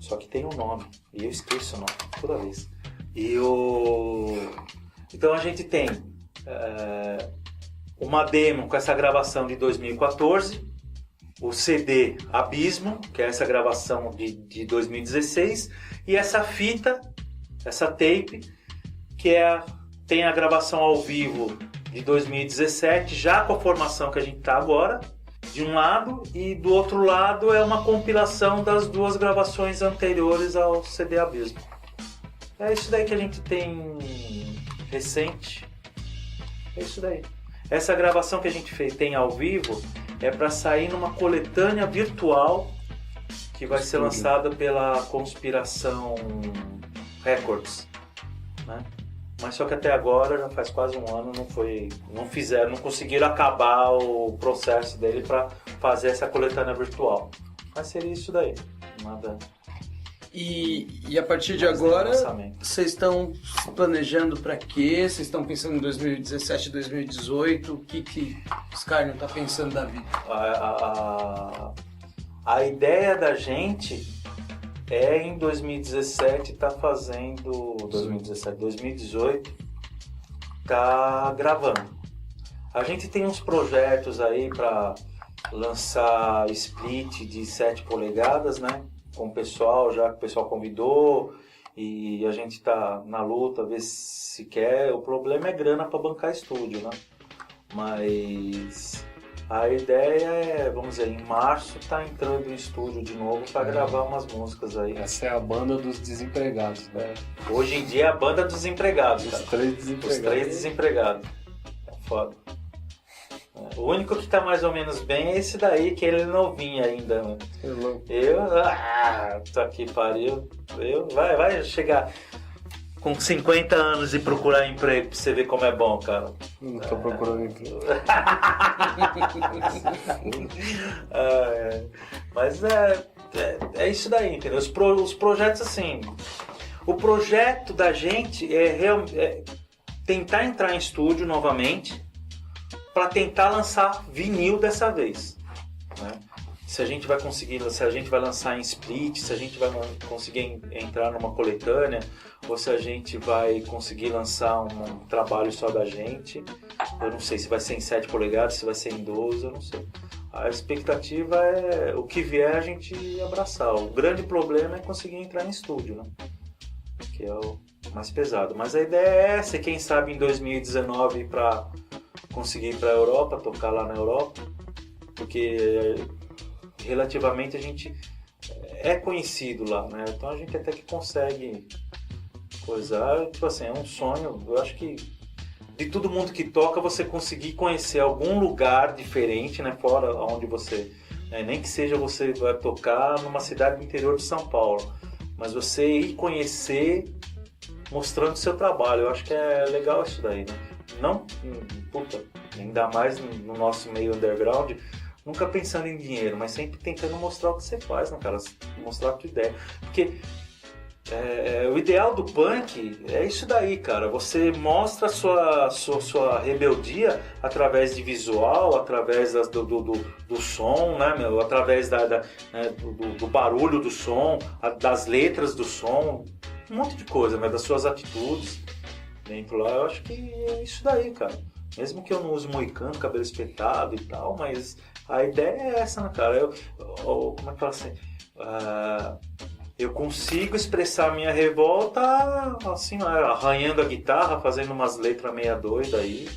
Só que tem um nome, e eu esqueço o nome toda vez. Então a gente tem uma demo com essa gravação de 2014, o CD Abismo, que é essa gravação de 2016, e essa fita, essa tape, que tem a gravação ao vivo de 2017, já com a formação que a gente está agora, de um lado, e do outro lado é uma compilação das 2 gravações anteriores ao CD Abismo. É isso daí que a gente tem recente. É isso daí. Essa gravação que a gente tem ao vivo é para sair numa coletânea virtual que vai ser lançada pela Conspiração Records, né? Mas só que até agora, já faz quase um ano, não conseguiram acabar o processo dele para fazer essa coletânea virtual. Mas seria isso daí, nada. E a partir de agora, vocês estão planejando para quê? Vocês estão pensando em 2017, 2018? O que o Escárnio está pensando da vida? A ideia da gente em 2017 tá fazendo... 2018 tá gravando. A gente tem uns projetos aí para lançar split de 7 polegadas, né? Com o pessoal, já que o pessoal convidou e a gente tá na luta, ver se quer. O problema é grana para bancar estúdio, né? Mas A ideia é, vamos dizer, em março tá entrando em estúdio de novo para gravar umas músicas aí. Essa é a banda dos desempregados, né? Hoje em dia é a banda dos desempregados, cara. Os 3 desempregados. Os 3 desempregados. É foda. O único que tá mais ou menos bem é esse daí, que ele é novinho ainda, né? Tá que pariu. Vai chegar com 50 anos e procurar emprego pra você ver como é bom, cara. Não tô procurando emprego. Mas é isso daí, entendeu? Os projetos, assim... O projeto da gente é tentar entrar em estúdio novamente para tentar lançar vinil dessa vez, né? Se a gente vai conseguir, se a gente vai lançar em split, se a gente vai conseguir entrar numa coletânea, ou se a gente vai conseguir lançar um trabalho só da gente. Eu não sei se vai ser em 7 polegadas, se vai ser em 12, eu não sei. A expectativa é o que vier a gente abraçar. O grande problema é conseguir entrar em estúdio, né? Que é o mais pesado. Mas a ideia é essa, quem sabe em 2019 para conseguir ir para a Europa, tocar lá na Europa, porque relativamente a gente é conhecido lá, né? Então a gente até que consegue coisar, tipo assim, é um sonho. Eu acho que de todo mundo que toca, você conseguir conhecer algum lugar diferente, né? Fora onde você, né? Nem que seja você vai tocar numa cidade do interior de São Paulo, mas você ir conhecer mostrando o seu trabalho. Eu acho que é legal isso daí, né? Não, puta, ainda mais no nosso meio underground, nunca pensando em dinheiro, mas sempre tentando mostrar o que você faz, né, cara? Mostrar a tua ideia. Porque o ideal do punk é isso daí, cara. Você mostra a sua rebeldia através de visual, através do som, né, meu? Através do barulho do som, das letras do som, um monte de coisa, né? Das suas atitudes dentro lá. Eu acho que é isso daí, cara. Mesmo que eu não use moicano, cabelo espetado e tal, mas a ideia é essa, né, cara? Como é que fala assim? Eu consigo expressar a minha revolta assim, arranhando a guitarra, fazendo umas letras meia doida aí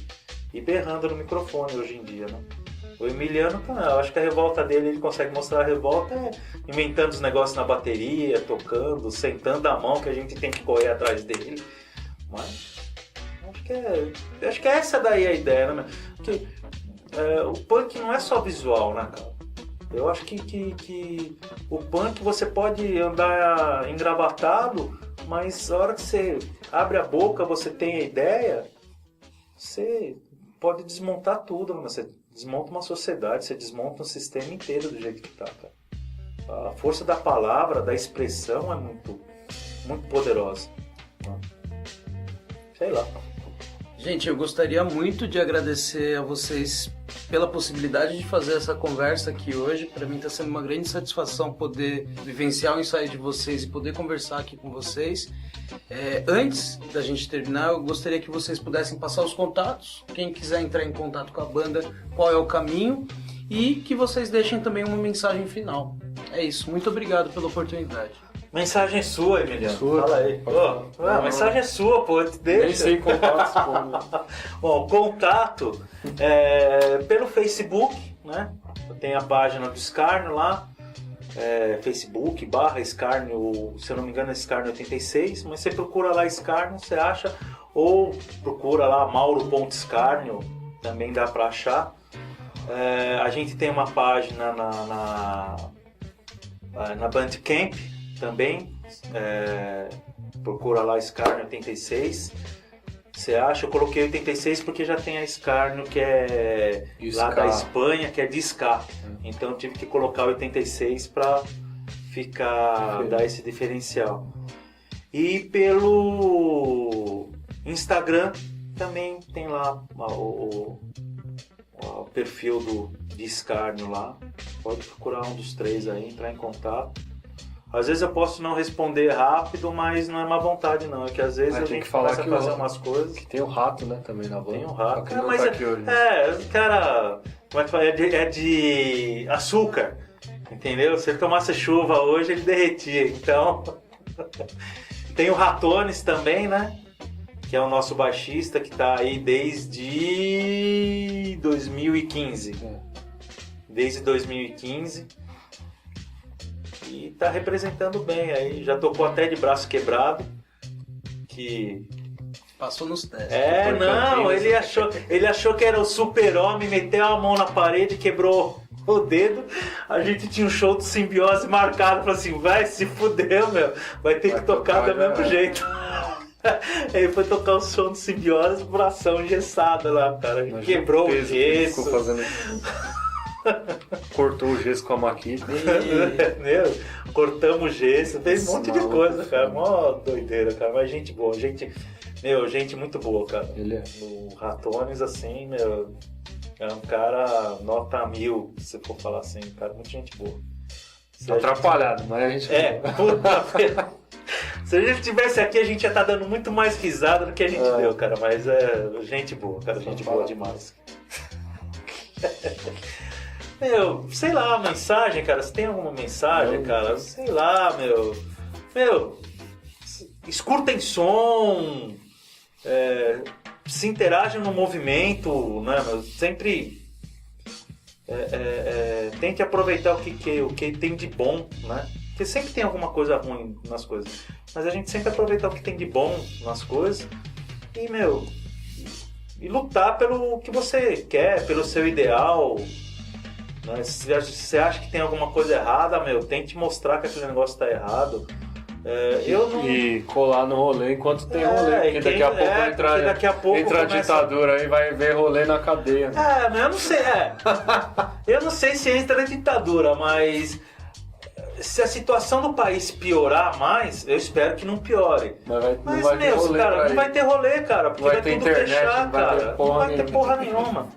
e berrando no microfone hoje em dia, né? O Emiliano, eu acho que a revolta dele, ele consegue mostrar a revolta inventando os negócios na bateria, tocando, sentando a mão, que a gente tem que correr atrás dele. Mas acho que essa daí é a ideia, né? Porque o punk não é só visual, né, cara? Eu acho que o punk você pode andar engravatado, mas a hora que você abre a boca, você tem a ideia, você pode desmontar tudo, né? Você desmonta uma sociedade, você desmonta um sistema inteiro do jeito que tá, cara. A força da palavra, da expressão é muito, muito poderosa. Sei lá. Gente, eu gostaria muito de agradecer a vocês pela possibilidade de fazer essa conversa aqui hoje. Para mim está sendo uma grande satisfação poder vivenciar o ensaio de vocês e poder conversar aqui com vocês. Antes da gente terminar, eu gostaria que vocês pudessem passar os contatos. Quem quiser entrar em contato com a banda, qual é o caminho, e que vocês deixem também uma mensagem final. É isso, muito obrigado pela oportunidade. Mensagem sua, Emiliano. Sua? Fala aí. A mensagem é sua, pô. Deixa. Nem sei contatos, pô. Bom, contato pelo Facebook, né? Tem a página do Escárnio lá. Facebook /Escárnio, se eu não me engano é Escárnio 86, mas você procura lá Escárnio, você acha, ou procura lá Mauro.Escárnio, também dá pra achar. A gente tem uma página na Bandcamp também, procura lá Escárnio 86, você acha. Eu coloquei 86 porque já tem a Escárnio, que é lá da Espanha, que é de ska, então eu tive que colocar 86 para dar esse diferencial. E pelo Instagram também tem lá o perfil de Escárnio lá, pode procurar um dos 3 aí, entrar em contato. Às vezes eu posso não responder rápido, mas não é má vontade não, é que às vezes a gente começa a fazer umas coisas. Que tem o rato, né, também na banda. Tem um rato, mas cara, como é que fala? É de açúcar, entendeu? Se ele tomasse chuva hoje, ele derretia, então... Tem o Ratones também, né? Que é o nosso baixista, que tá aí desde 2015. desde 2015. E tá representando bem aí. Já tocou até de braço quebrado. Que... Passou nos testes. Não, ele achou que era o super-homem, meteu a mão na parede, quebrou o dedo. A gente tinha um show do Simbiose marcado, falou assim, vai se fuder, meu, vai ter que tocar do mesmo jeito. Aí foi tocar o som do Simbiose, bração engessada lá, cara. Quebrou o gesso. Cortou o gesso com a maquita. Meu, cortamos o gesso, fez um monte de coisa, cara. Mó doideira, cara. Mas gente boa, gente muito boa, cara. Ele é. O Ratones, assim, meu, é um cara nota 1000, se for falar assim, um cara muito gente boa. Atrapalhado, mas a gente... puta. Se a gente tivesse aqui, a gente ia estar dando muito mais risada do que a gente deu, cara. Mas é gente boa, cara, gente boa demais. Meu, sei lá, mensagem, cara. Você tem alguma mensagem, cara? Sei lá, meu, escutem som, se interagem no movimento, né, meu? Sempre tente aproveitar o que tem de bom, né? Porque sempre tem alguma coisa ruim nas coisas, mas a gente sempre aproveitar o que tem de bom nas coisas e, meu, e lutar pelo que você quer, pelo seu ideal, né? Se você acha que tem alguma coisa errada, meu, tente mostrar que aquele negócio está errado. E colar no rolê enquanto tem rolê, porque daqui a pouco entra a ditadura aí, vai ver rolê na cadeia. Mas eu não sei, eu não sei se entra na ditadura, mas se a situação do país piorar mais, eu espero que não piore. Mas não vai ter rolê, cara, não vai ter rolê, cara, porque vai tudo internet, fechar, cara. Não vai ter porra nenhuma.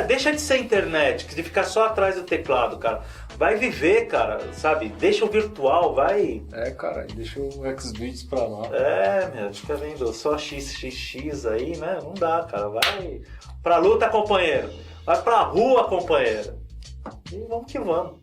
Deixa de ser internet, de ficar só atrás do teclado, cara. Vai viver, cara, sabe? Deixa o virtual, vai... cara, deixa o Xvideos pra lá. Meu, fica vendo só XXX aí, né? Não dá, cara. Vai pra luta, companheiro. Vai pra rua, companheiro. E vamos que vamos.